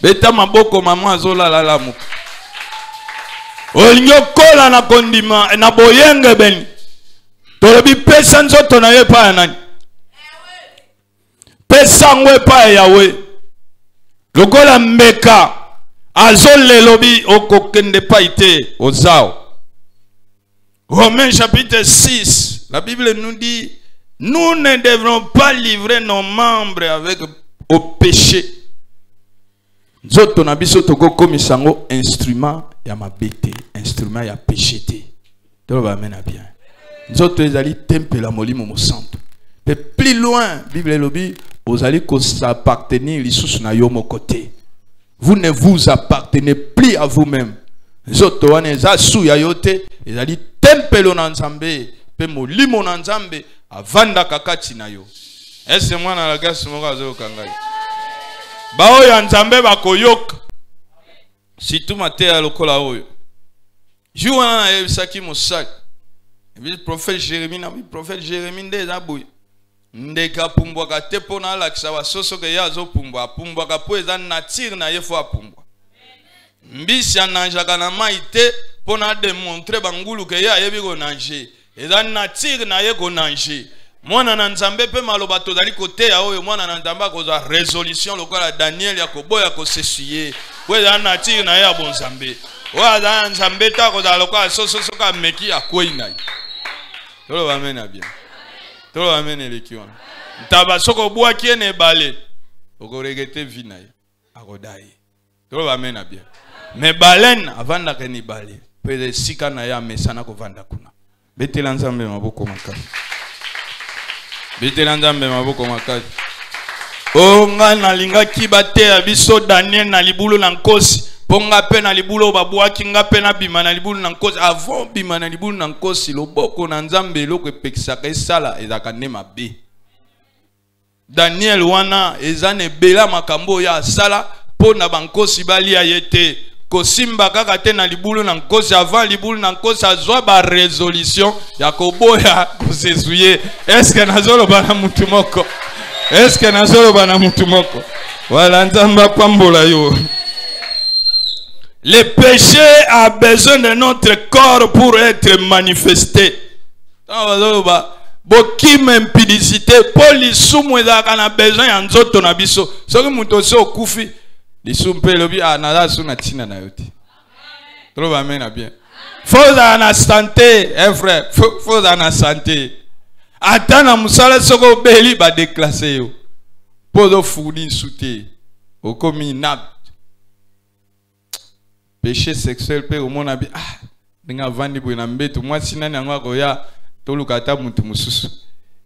Beta maboko mama zola la la muka. Olinyo kola na kondima na boyenge beni. Tolobi pesa nzoto na yo pa ya nani? Pesa ngwe pa ya Yahweh. Lokola mbeka azole lobi okokende pa ite ozao. Romains chapitre 6, la Bible nous dit, nous ne devrons pas livrer nos membres avec au péché. Nzoto na biso toko komisango instrument ya mabete, instrument ya péché te. Tolo ba mena bien. Nzoto ezali temple la molimo mo santo. Mais plus loin, Bible lobi, vous allez s'appartenir lisusu na yo mo côté. Vous ne vous appartenez plus à vous-même. Nzoto wana ezasu ya yote, ezali temple na Nzambe, pe molimo na Nzambe avanda kakati na yo. Ese mwana la gasi moko azo kangai. Bao ya Nzambe bakoyoka. Situ matea lokola oyo. Juana na ebisaki mosaki. Le prophète Jérémie na prophète Jérémie ndeza boy. Ndeka pumbwa ka tepo na la kisawa soso ke yazo pumbwa ka po eza nature na yefo apumbwa. Mbisi ananja kana maite pona démontrer bangulu ke ya yebi ko nanje. eza nature na ye konange mwana na nzambe pe maloba tozali koteya oyo mwana na nzambe akozwa résolution lokola Daniel ya koboya kosesuye oyo eza nature na ye ya bonzambe oyo aza na nzambe te akozala lokola sososoka ameki akwei na ye toloba amen na bien toloba amen eleki wana ntaba soko obwaki ye na ebale okoregete vi na ye akoda ye toloba amen na bien me baleine avandaka na ebale mpe esika na ye amesana kovanda kuna betela nzambe maboko makasi betela nzambe maboko makasi o nga nalingaki bateya biso Daniel na libulu na nkosi mpo nga mpe na libulu babwaki nga mpe na bima na libulu na nkosi avant bima na libulu na nkosi loboko na nzambe eloko epekisaka esala ezalaka nde mabe Daniel wana eza na ebela makambo oyo asala mpo na bankosi balia ye te kosimba kaka te na libulu na nkosi avant libulu na nkosi azwa ba résolution ya koboya kosesuye eske nazoloba na mutu moko eske nazoloba na mutu moko wala nzambe apambola yo. Le péché a besoin de notre corps pour être manifesté. Bokim impudicité pour lisumu ezalaka na besoin ya nzoto na biso soki muto so okufi lisumu pe lobi anala suna tina na yote trop amen na bien faut na santé frère faut na santé atana musala soko beli ba déclasser yo podo fourni souté okomi inapte péché sexuel pe au mona bi ninga vandi bwe na mbeto mwasi nani yango koya tolukata mutu mususu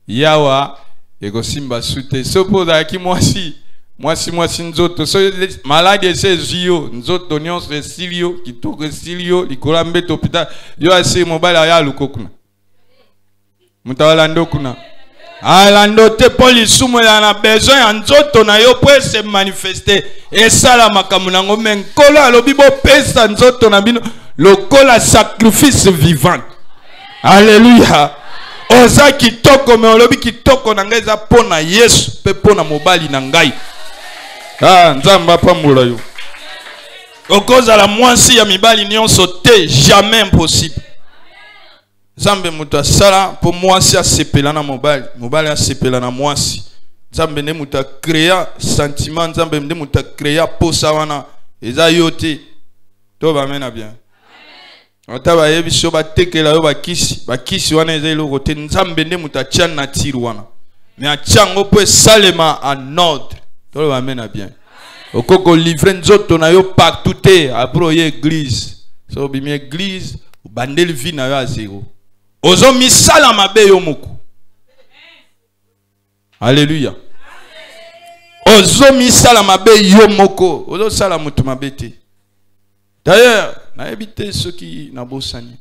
yawa ekosimba sute sopoza ki mwasi nzoto so malade se zio nzoto nyonso esilio kitoko esilio likola mbeto pita yo ase mobala ya lukokuna mutawala ndokuna alando te polisumu ya na besoin ya nzoto na yo po se manifester esala makambo nango menkolo alobi bo pesa nzoto na bino lokola sacrifice vivant. Alléluia. Oza kitoko me olobi kitoko na ngai eza pona Yesu pe pona mobali na ngai. Nzamba pambola yo. Okoza la mwasi ya mibali nyonso te jamais impossible. Nzambe mutu asala po mwasi asepela na mobali, mobali asepela na mwasi. Nzambe nde mutu akrea sentiment, nzambe nde mutu akrea posa wana eza yo te. To ba mena bien. Otaba yebiso batekela yo bakisi wana eza eloko te nzambe nde mutu atia na tiru wana. Mais atiango po esalema en ordre. To ba mena bien. Okoko livrer nzoto na yo partout te abro ye église. So bimi église bandeli vi na yo a zéro. Ozo misala mabe yo moko. Alléluia. Ozo misala mabe yo moko. Ozo sala mutu mabe te. D'ailleurs, na ebite ceux qui na bosani.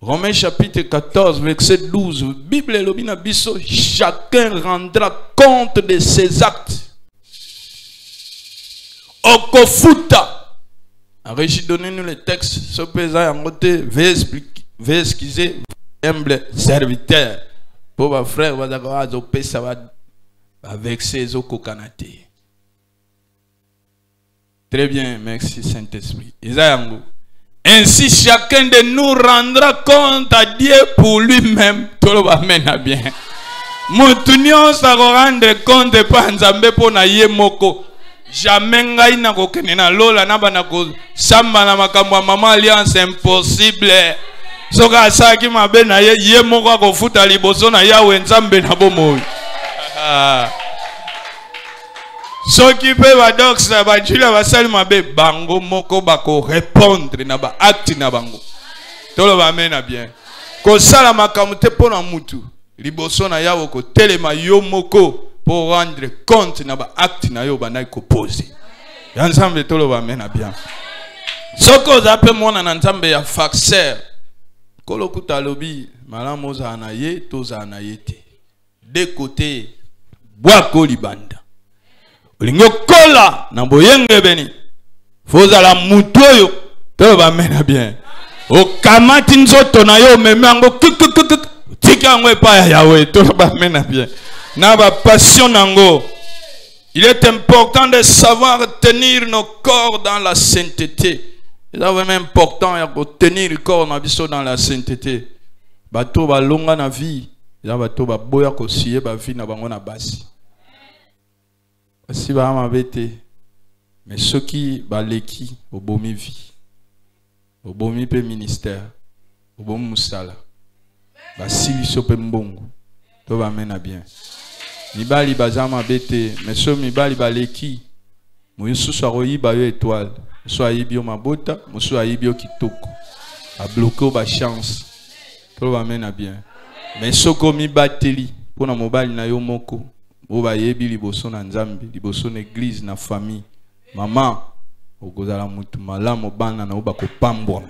Romains chapitre 14 verset 12. Bible elobi na biso chacun rendra compte de ses actes. Okofuta. Régis, donnez-nous les textes. Ce pesant yango te veuillez excuser humble serviteur. Pour vos frères, vous avez pesa va vexer les kokanate. Très bien, merci Saint-Esprit. Ainsi chacun de nous rendra compte à Dieu pour lui-même. Tout le monde mène bien. Moutunion sa rendre compte pas nzambe pour na ye moko. Jamais ngai na kokene na lola na bana ko samba na makambo ya mama alliance impossible. Soka saki mabe na ye moko akofuta liboso na yawe nzambe na bomoi. Soki pe ba dox na ba jila ba sali mabe bango moko bako répondre na ba acte na bango. Tolo ba mena bien. Ko sala makambo te pona mutu liboso na yawe ko telema yo moko pour rendre compte na ba acte na yo banai ko poser. Ya nzambe tolo ba mena bien. Soko za pe mona na nzambe ya faxer. Kolo kuta lobi malamu za na ye to za na ye te. De côté bwako libanda. Olingo kola na boyenge beni. Foza la mutu yo to ba mena bien. O kamati nzoto na yo memango tika ngwe pa ya yawe to ba mena bien. Na ba passion nango. Il est important de savoir tenir nos corps dans la sainteté. C'est vraiment important de tenir le corps dans la sainteté. bato balonga na vie ya bato baboya kosiye ba vie na bango na basi basi ba mabete mais soki baleki obomi vie obomi pe ministère obomi musala basili so pe mbongo to ba mena bien mibali baza mabete mais so mibali baleki moyusu akoyiba yo étoile so ayibi yo mabota mosu ayibi yo kitoko a bloqué ba chance to ba mena bien mais soko mibateli pona mobali na yo moko o ba yebi liboso na nzambe liboso na église na famille mama okozala mutu malamu bana na oba kopambwa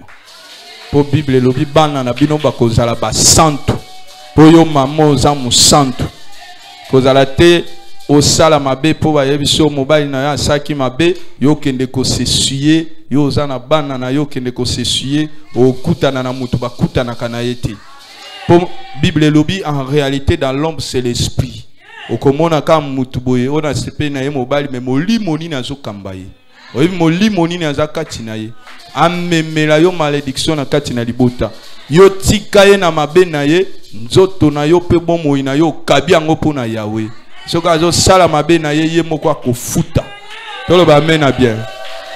po bible lobi bana na bino bakozala ba santo po yo mama oza mu santo kozala te osala mabe po ba yebi so mobali na ya saki mabe yo kende ko sesuye yo oza na bana na yo kende ko sesuye okutana na mutu bakutana kana yete. Pour Bible lobby en réalité dans l'ombre c'est l'esprit. Okomona kam mutuboye ona sepe na ye mobali me molimoni na zo kambaye. Oyi molimoni na za katina ye. Amemela yo malédiction na katina libota. Yo tika ye na mabe na ye nzoto na yo pe bomo na yo kabi yango pona Yahweh. Soka zo sala mabe na ye ye moko akofuta. Tolo ba mena bien.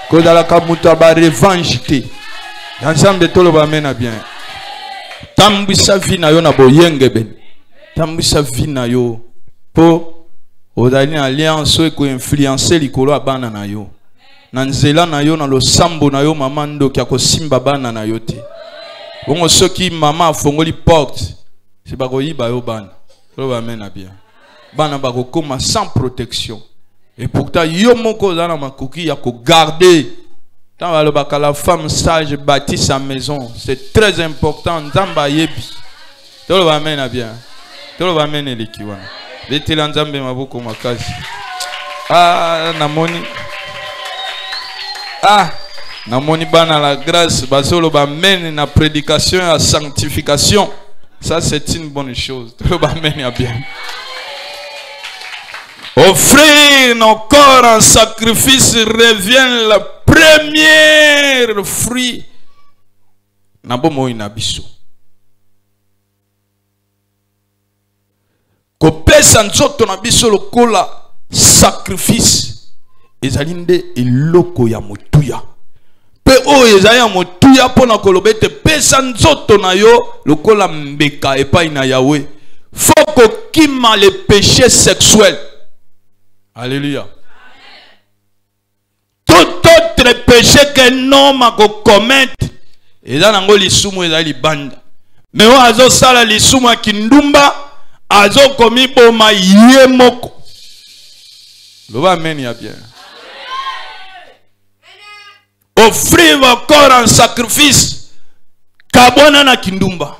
Ko dala ka mutu ba revanche te. Ensemble tolo ba mena bien. Tambisa vie na yo na boyenge ben. Tambisa vie na yo po odali alliance ko influencer likolo abana na yo. Na nzela na yo na lo sambo na yo mama ndo kya ko simba bana na yo te. Bongo soki mama afongoli porte, c'est ba ko yiba yo bana. Lo ba mena bien. Bana ba ko koma sans protection. Et pourtant yo moko za na makoki ya ko garder. La femme sage bâtit sa maison. C'est très important. Nzamba yebi. Tout le va mener bien. Tout le va mener l'équivalent. Beti lanzambe maboko makazi. Ah, namoni. Ah, namoni bana la grâce. Basolo ba mène na prédication à sanctification. Ça c'est une bonne chose. Tout le va mener bien. Offrir nos corps en sacrifice revient la premier fruit na bomo ina biso kopesa nzoto na biso lokola sacrifice ezali nde eloko ya motuya pe oyo ezali ya motuya pona kolobete pesa nzoto na yo lokola mbeka epai na Yahweh faut kokima le péché sexuel. Alléluia. Tout autre péché qu'un homme a commettre, et dans l'ango l'isumu et li banda. Mais on a zo sala l'isumu a kindumba, a zo komi boma yemoko. L'ova amen ya bien. Offrir vos corps en sacrifice, kabona na kindumba.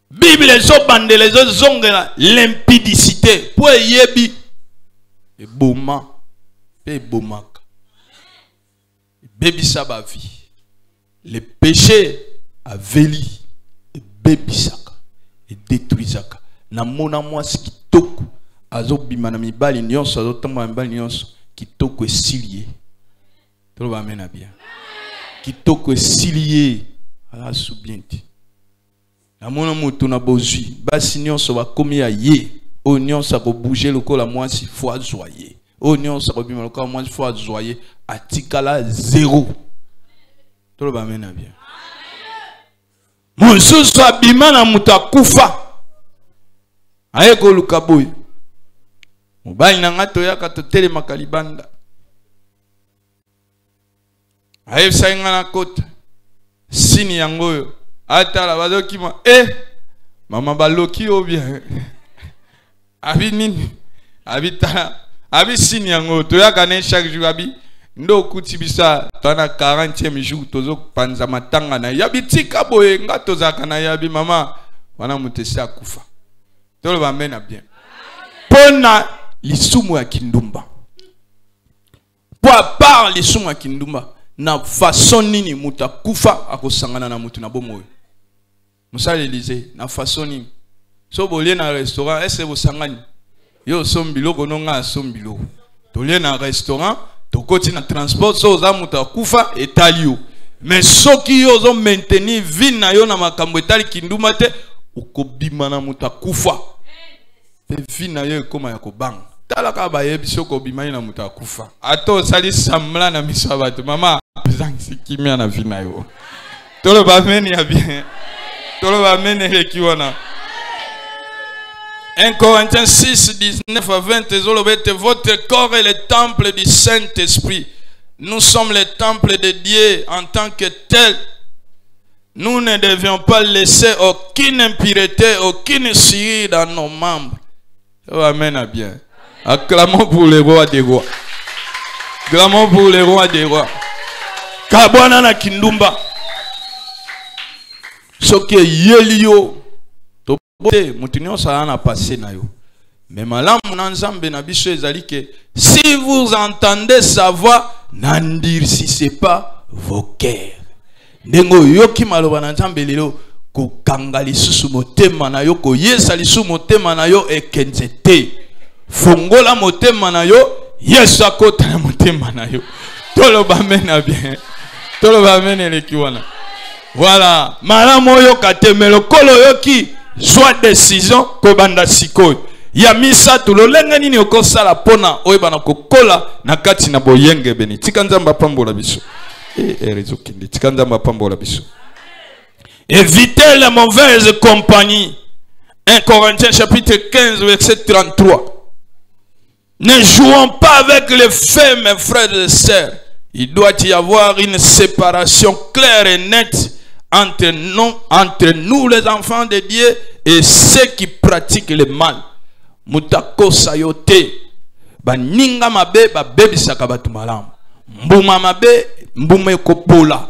Bible zo bande les zo zongela l'impudicité. Pour yebi. Et boma. Et bomak. Baby saba vie. Le péché a veli. Et baby saka. Et détruisaka. Na mona moi kitoko. Azo bimana mibali nyonso. Azo tamba mibali nyonso. Kitoko est silié. Tout le monde amène bien. Kitoko est silié. Ala soubienti. Na mona moto na bozui. Basi nyonso ba komi ya ye. O nyonso ko bouger le col à moi si fois joyeux. O nyonso ko bimana ko moi si fois joyeux. Atikala zéro. Tout le monde amène bien. Monsusu abimana mutakufa. Aye ko lukaboy. Mobali na ngato ya katotele makalibanda. Aye sainga na kota. Sini yangoyo. Atala bazoki ma mama baloki o bien. Abi nini? Abi ta abi sini yango to ya kane chaque jour abi ndo kuti bisa tana 40e jour tozo panza matanga na yabi tika boye ngato za kana yabi mama wana mutesa kufa. To le bamena bien. Pona lisumu ya kindumba. Pour part lisumu ya kindumba na façon nini mutakufa akosangana na mutu na bomoyo. Musa l'Élysée na façon nini so bolé na restaurant est-ce vous sangani yo sombilo kononga sombilo to lé na restaurant to koti na transport so za muta kufa etalio Mais soki yo zo maintenir vie na yo na makambo etali kinduma te ukobima na muta kufa. Vie na yo ekoma ya kobanga. Tala ka ba yebi soko bima na muta kufa. Ato sali samla na miso bato mama zangi kimia na vie na yo. Tolo ba meni ya bien. Tolo ba meni lekiwana. 1 Corinthiens 6, 19 à 20, votre corps est le temple du Saint-Esprit. Nous sommes le temple de Dieu en tant que tel. Nous ne devions pas laisser aucune impureté, aucune souillure dans nos membres. Oh, amen à bien. Acclamons pour les rois des rois. Acclamons pour les rois des rois. Kabwana na kindumba. Soke yelio. Mutinyo sa na passé na yo. Mais malamu na nzambe na biso ezali ke si vous entendez sa voix, n'endurcissez pas vos cœurs. Ndengo yoki maloba na nzambe lelo ko kanga lisusu motema na yo ko yesa lisusu motema na yo ekenzete. Fongola motema na yo, Yesu akota na motema na yo. Toloba mena bien. Toloba mena lekiwana. Voilà, malamu yo katemelo kolo yoki soit décision kobanda sikoy ya misa tulolenge nini okosala pona oyebana kokola na kati na boyenge beni tika nzamba pambola biso rezokindi tika nzamba pambola biso. Évitez les mauvaises compagnies. 1 Corinthiens chapitre 15 verset 33. Ne jouons pas avec les faits, mes frères et sœurs. Il doit y avoir une séparation claire et nette entre nous les enfants de Dieu et ceux qui pratiquent le mal. Mutako sayote baninga mabe babebisaka batu malamu. Mbuma mabe mbuma ekopola.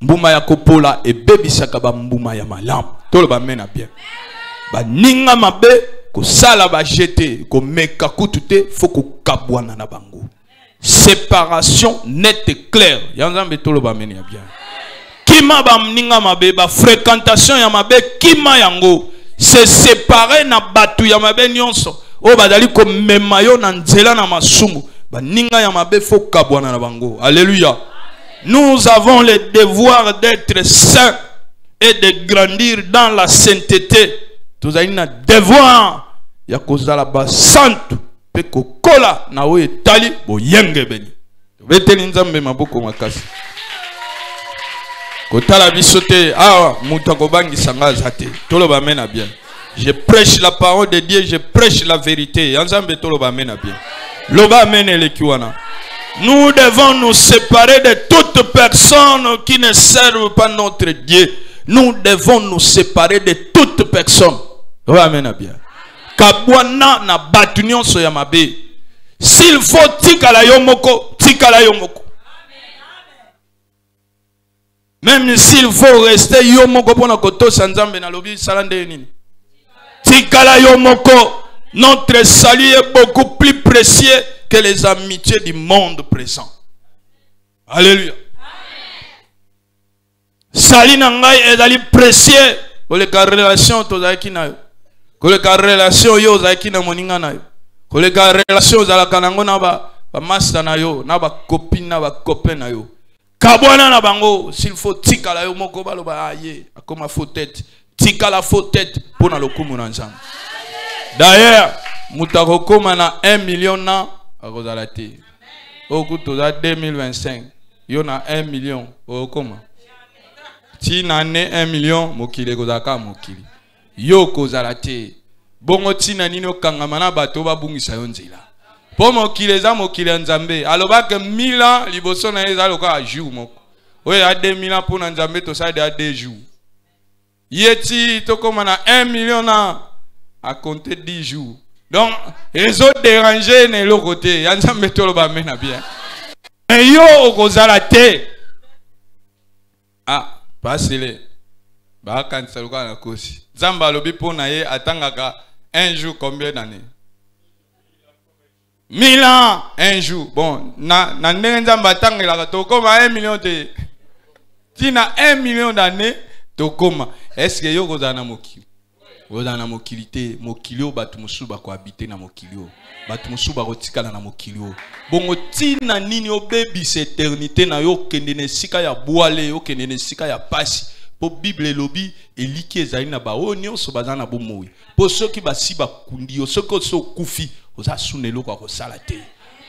Mbuma ya kopola ebebisaka ba mbuma ya malamu. Tolo ba mena bien. Baninga mabe kosala ba jeter ko meka kutute foko kabwana na bango. Séparation nette et claire. Yanzambe tolo ba mena bien. Kima ba mninga mabe ba fréquentation ya mabe kima yango se séparer na batu ya mabe nyonso o badali ko memayo na nzela na masumu ba ninga ya mabe fo kabwana na bango. Alléluia. Nous avons le devoir d'être saints et de grandir dans la sainteté. Nous avons un devoir ya kozala ba santu pe kokola na o etali bo yenge beni. Beteli nzambe maboko makasi. Kotala bisote ah mutako bangi sanga zate. Toloba mena bien. Je prêche la parole de Dieu, je prêche la vérité. Nzambe toloba mena bien. Loba mena lekiwana. Nous devons nous séparer de toute personne qui ne servent pas notre Dieu. Nous devons nous séparer de toute personne. Loba mena bien. Kabwana na batu nyonso ya mabe. S'il faut tikala yomoko, tikala yomoko. Même s'il faut rester yomoko pona koto sanzambe na lobi salande nini. Tikala yomoko, notre salut est beaucoup plus précieux que les amitiés du monde présent. Alléluia. Sali nangai ezali précieux pour les relation tozaki na yo. Pour les relation yo zaki na moninga na yo. Pour les relation zalaka nango na ba master na yo, na ba copine na ba copain na yo. Kabwana na bango, s'il faut tika la yo moko baloba aye, akoma faux tête, tika la faux tête pour na lokumu na nzambe. D'ailleurs, mutako koma na 1 million na akozala te. Okuto za 2025, yo na 1 million okoma. Ti na ne 1 million mokile kozaka mokili. Yo kozala te. Bongo tina nini okangama na bato babungisa yo nzela. Po mokile za mokile nzambe aloba ke 1000 ans liboso na eza loka a jour moko oye a 2000 ans pour nzambe to sa de a 2 jours yeti to koma na 1 million na a compter 10 jours donc les autres dérangés ne le côté ya nzambe to lo ba mena bien mais yo okozala te ah pasele ba kanisa loka na kosi nzamba lobi po na ye atangaka un jour combien d'années 1000 ans, un jour. Bon, na nzamba tangela to koma 1 million de. Tina 1 million d'années to koma. Est-ce que yo kozana mokili? oza na mokili te mokili o batu musu ba ko habiter na mokili o batu musu ba kotikala na mokili o bongo tina nini obebisa éternité na yo kende na sika ya boale yo kende na sika ya pasi po Bible lobi eliki ezali na ba o nyonso baza na bomoi po soki basi bakundi yo soki so kufi oza sunelo kwa kosala te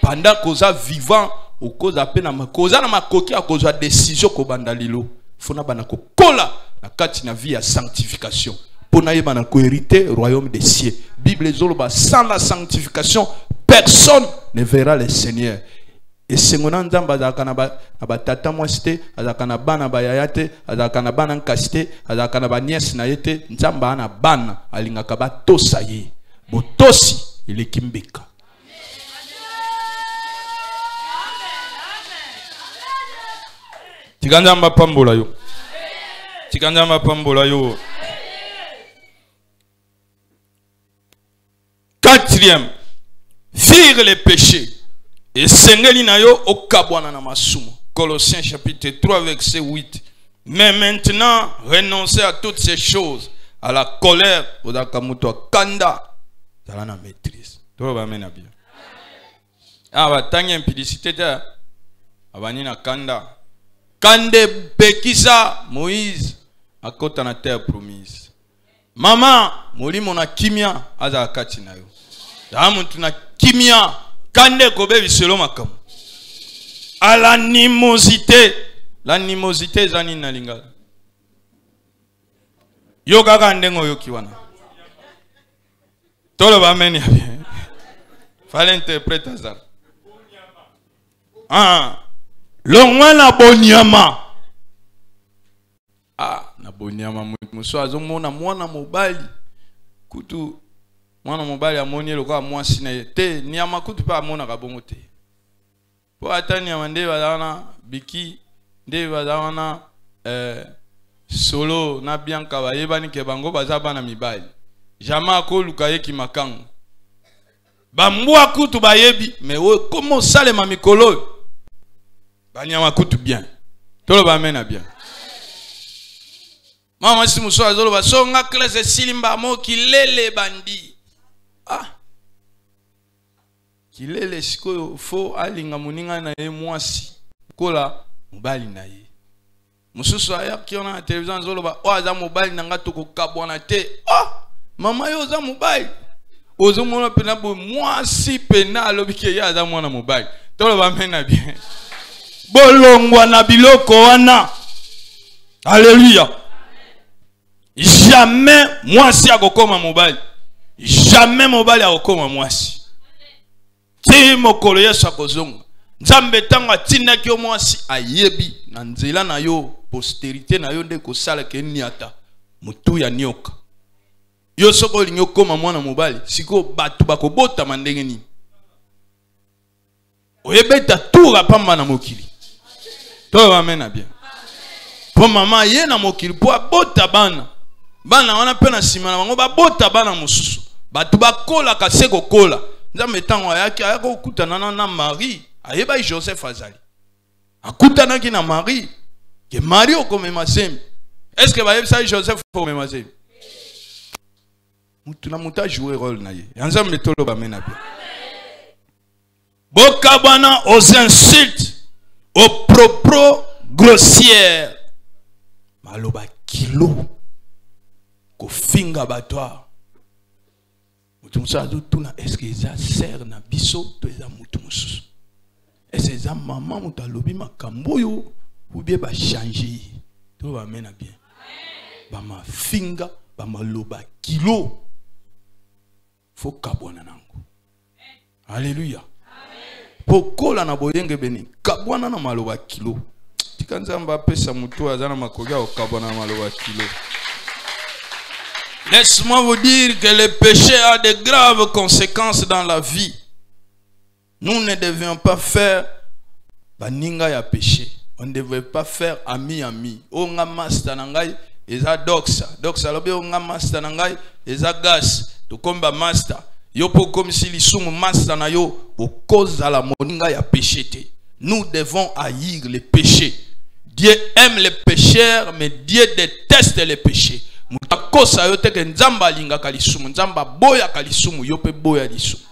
pendant koza vivant okoza pe na koza na makoki akozwa décision ko banda lilo fona bana ko kola na kati na vie ya sanctification pour naïba na ko hériter royaume des cieux. Bible zoloba sans la sanctification personne ne verra le Seigneur. Et sengona nzamba azaka na ba tata mwasite azaka na bana ba yayate azaka na bana nkasite azaka na ba nièce na yete nzamba ana bana alingaka ba tosa ye botosi ile kimbeka. Tikanzamba pambola yo. Tikanzamba pambola yo. Quatrième, fuir les péchés. Et sengeli na yo okabwana na masumo. Colossiens chapitre 3 verset 8. Mais maintenant, renoncez à toutes ces choses, à la colère, odakamuto kanda, zala na maîtrise. Tout va mener bien. Ah ba tangi impudicité ta abani na kanda. Kande bekisa Moïse akota na terre promise. Mama molimo na kimia aza kati na yo. Damu tuna kimia kande kobe biselo makamu. À l'animosité. L'animosité zani na lingala. Yo kaka ndengo yo kiwana. Tolo ba meni bien. Fallait interpréter ça. Ah. Longwana bonyama. Ah, na bonyama muso azomona mwana mobali. Kutu mwana mobali amoni lokwa mwasi na te nyama kutu pa amona kabongo te. Po atani amande bazana biki nde bazana solo na bianka bayebani ke bango bazaba na mibali. Jama ko lukaye ki makango. Bambwa kutu bayebi mais comment salema mikolo. Banyama kutu bien. Tolo ba mena bien. Mama si muso azolo ba so nga klase silimba mo kilele bandi. Ah. Kilele siko fo alinga muninga na ye mwasi. Kola mobali na ye. Mususu aya kiona na television azolo ba o aza mobali nanga toko kabwana te. Ah! Mama yo za mobali. Ozo mona pena bo mwasi pena lobike ya aza mwana mobali. Tolo ba mena bien. Bolongwa na biloko wana. Alléluia. Jamais mwasi akokoma mobali. Jamais mobali akokoma mwasi. Ti mokolo Yesu akozonga. Nzambe tanga tinda ki mwasi ayebi na nzela na yo postérité na yo nde ko sala ke niata mutu ya nyoka. Yo soko linyo koma mwana mobali siko batu bakobota mandenge ni. Oyebeta toura pamba na mokili. Toi amena bien. Po mama ye na mokili po abota bana. Bana wana pe na sima na bango babota bana mususu. Batu bakola kaseko kola. Nzambe tango ayaki ayako kutana na Marie. Ayeba Joseph azali. Akutana ki na Marie. Ke Marie okomema sembi. Est-ce que bayebisa Joseph okomema sembi? Mutu na muta jouer rôle na ye. Nzambe tolo ba mena bien. Bokabana aux insultes, aux propos grossières. Maloba kilo. Ko finga batwa. Mutumsa tuna est-ce que ça sert na biso to eza mutumsu. Est-ce que ça maman mutalobi makambo yo ou bien ba changer. To ba mena bien. Ba ma finga, ba maloba kilo. Faut kabwana nango. Alléluia. Pokola na boyenge beni kabwana na maloba kilo. Tikanzamba pesa mutu azana makoga o kabwana na maloba kilo. Laisse-moi vous dire que le péché a de graves conséquences dans la vie. Nous ne devions pas faire baninga ya péché. On ne devait pas faire ami. O nga master nangai eza doxa. Doxa lobe o nga master nangai eza gas. To komba master. Yo po comme si lisumu master na yo au cause à la moninga ya péché te. Nous devons haïr les péchés. Dieu aime les pécheurs mais Dieu déteste les péchés. Mutakosa yo teke nzamba linga kalisumu, nzamba boya kalisumu, yo pe boya lisumu.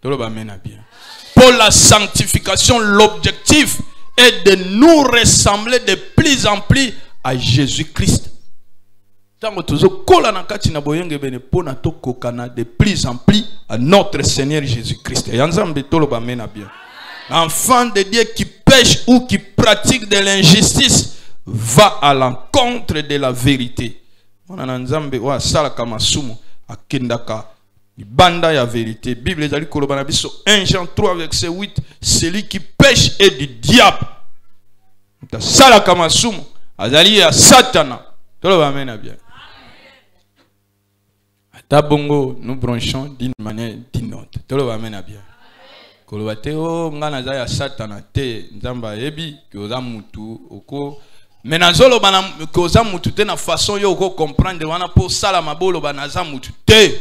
Toloba mena bien. Pour la sanctification, l'objectif est de nous ressembler de plus en plus à Jésus-Christ. Tango tozo kola na kati na boyenge bene pona to kokana de plus en plus à notre Seigneur Jésus-Christ. Yanzambe toloba mena bien. L'enfant de Dieu qui pêche ou qui pratique de l'injustice va à l'encontre de la vérité. On a nzambe wa sala kama sumu akendaka banda ya vérité. Bible ezali koloba na biso 1 Jean 3 verset 8, celui qui pêche est du diable. Ta sala kama sumu azali ya Satana. Toloba mena bien. Tabongo nous branchons d'une manière d'une autre. Toloba mena bien. Koloba te o ngana za ya Satana te nzamba ebi koza mutu oko menazolo bana koza mutu te na façon yo ko comprendre wana po sala mabolo banaza mutu te.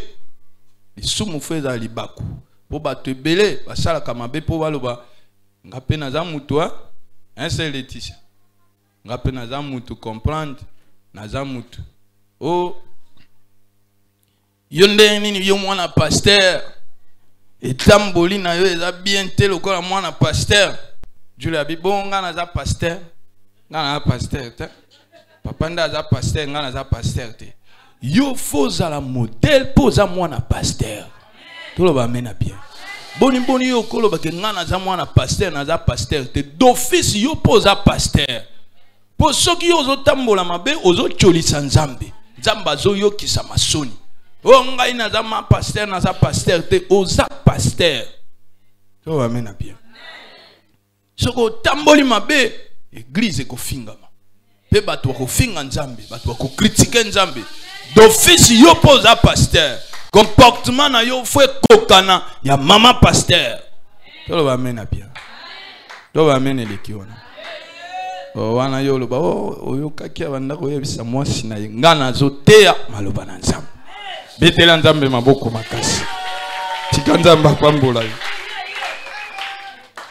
Lisumu feza libaku po bato ebele basala kamabe po baloba ngape naza mutu a un seul Laetitia ngape naza mutu comprendre naza mutu o yonde nini yo mwana pasteur etamboli na yo eza bien te lokola mwana pasteur Julia bibonga naza pasteur ngana pasteur te papa nda za pasteur ngana za pasteur te yo faut la modèle poza mwana pasteur toloba mena bien boni yo koloba ke ngana za mwana pasteur naza pasteur te d'office yo poza pasteur po soki yo ozotambola mabe ozocholisa nzambe nzamba zo yo kisa masoni o ngai naza ma pasteur naza pasteur te oza pasteur toloba mena bien soko tamboli mabe église ko fingama pe bato ko finga nzambe bato ko critiquer nzambe d'office yo poza pasteur comportement na yo faut kokana ya mama pasteur toloba mena bien toloba mena lekiona o wana yo loba o yo kakia banda ko yebisa mwasi na ngana zotea maloba na nzambe betela nzambe maboko makasi tikanzamba kwambola.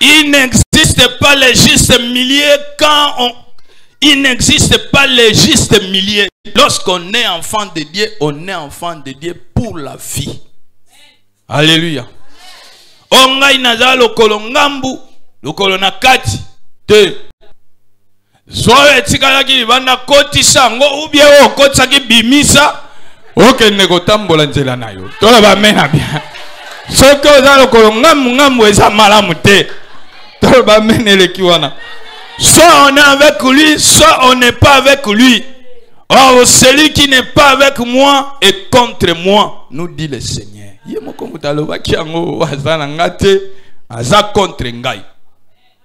Il n'existe pas les justes milliers il n'existe pas les justes milliers. Lorsqu'on est enfant de Dieu, on est enfant de Dieu pour la vie. Alléluia. Ongai naza lokolo ngambu, lokolo nakati te. Zoe tikala ki banda kotisa ngo ubie o kotsa ki bimisa. Oke nego tambola nzela nayo. Tola ba mena bien. Soko za lokolo ngambu eza malamu te. Tola ba mena le kiwana. Soit on est avec lui, soit on n'est pas avec lui. Or, celui qui n'est pas avec moi est contre moi, nous dit le Seigneur.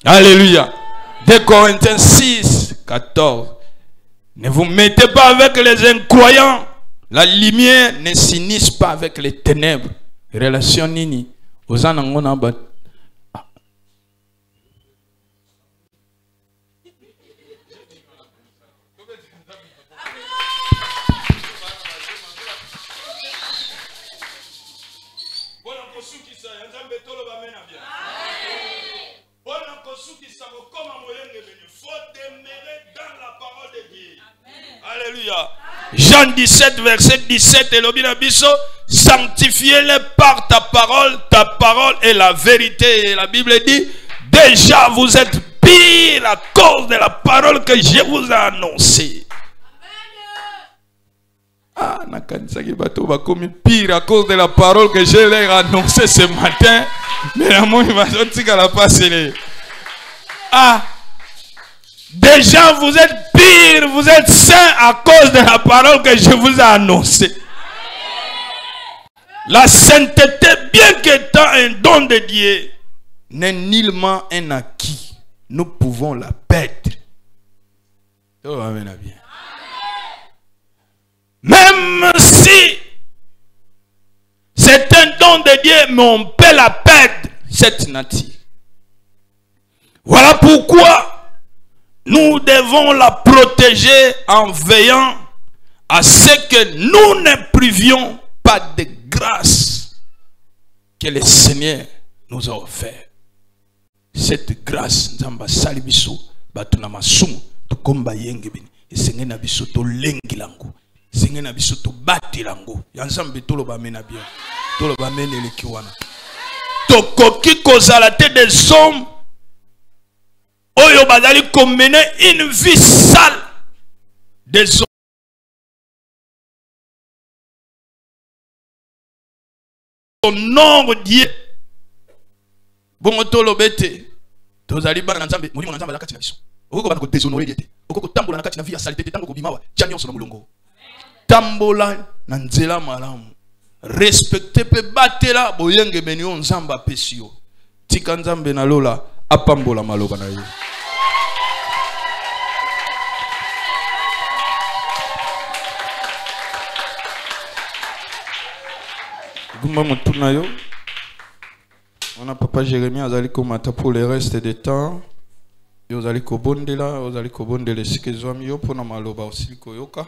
Alléluia. 2 Corinthiens 6, 14. Ne vous mettez pas avec les incroyants. La lumière ne s'unisse pas avec les ténèbres. Relation nini. Alléluia. Jean 17, verset 17, et l'objet biso, sanctifiez-les par ta parole est la vérité. Et la Bible dit, déjà vous êtes pire à cause de la parole que je vous ai annoncée. Ah, nakanisaki bato bakomi pire à cause de la parole que je leur ai annoncée ce matin. Mais la moi il va sortir à la passer. Ah, déjà vous êtes pire, vous êtes saints à cause de la parole que je vous ai annoncée. La sainteté, bien qu'étant un don de Dieu, n'est nullement un acquis. Nous pouvons la perdre. Oh, amen, bien. Même si c'est un don de Dieu, mais on peut la perdre, cette nature. Voilà pourquoi nous devons la protéger en veillant à ce que nous ne privions pas de grâce que le Seigneur nous a offert. Cette grâce, Nzamba salibiso, batuna masumu, tukomba yengebeni, esengena biso to lengi langu. Zinge na biso to batelango. Yanzambe tolo ba mena bien. Tolo ba mena elekiwana. Tokoki kozala te des hommes. Oyo bazali ko mener une vie sale. Des hommes. Au nom de Dieu. Bon tolo bete. Tozali ba na nzambe, molimo na nzambe la kati na biso. Okoko bana ko déshonorer diete. Okoko tambola na kati na vie ya saleté tango ko bimawa. Janyo so na mulongo. Tambola na nzela malamu. Respecter pe batela boyenge beni on nzamba pesio. Tika nzambe na lola apambola maloba na yo. Gumba mutuna yo. On a papa Jérémie azali komata pour le reste des temps. Yo azali kobondela, ozali kobondela sikizwami yo pona maloba osili koyoka.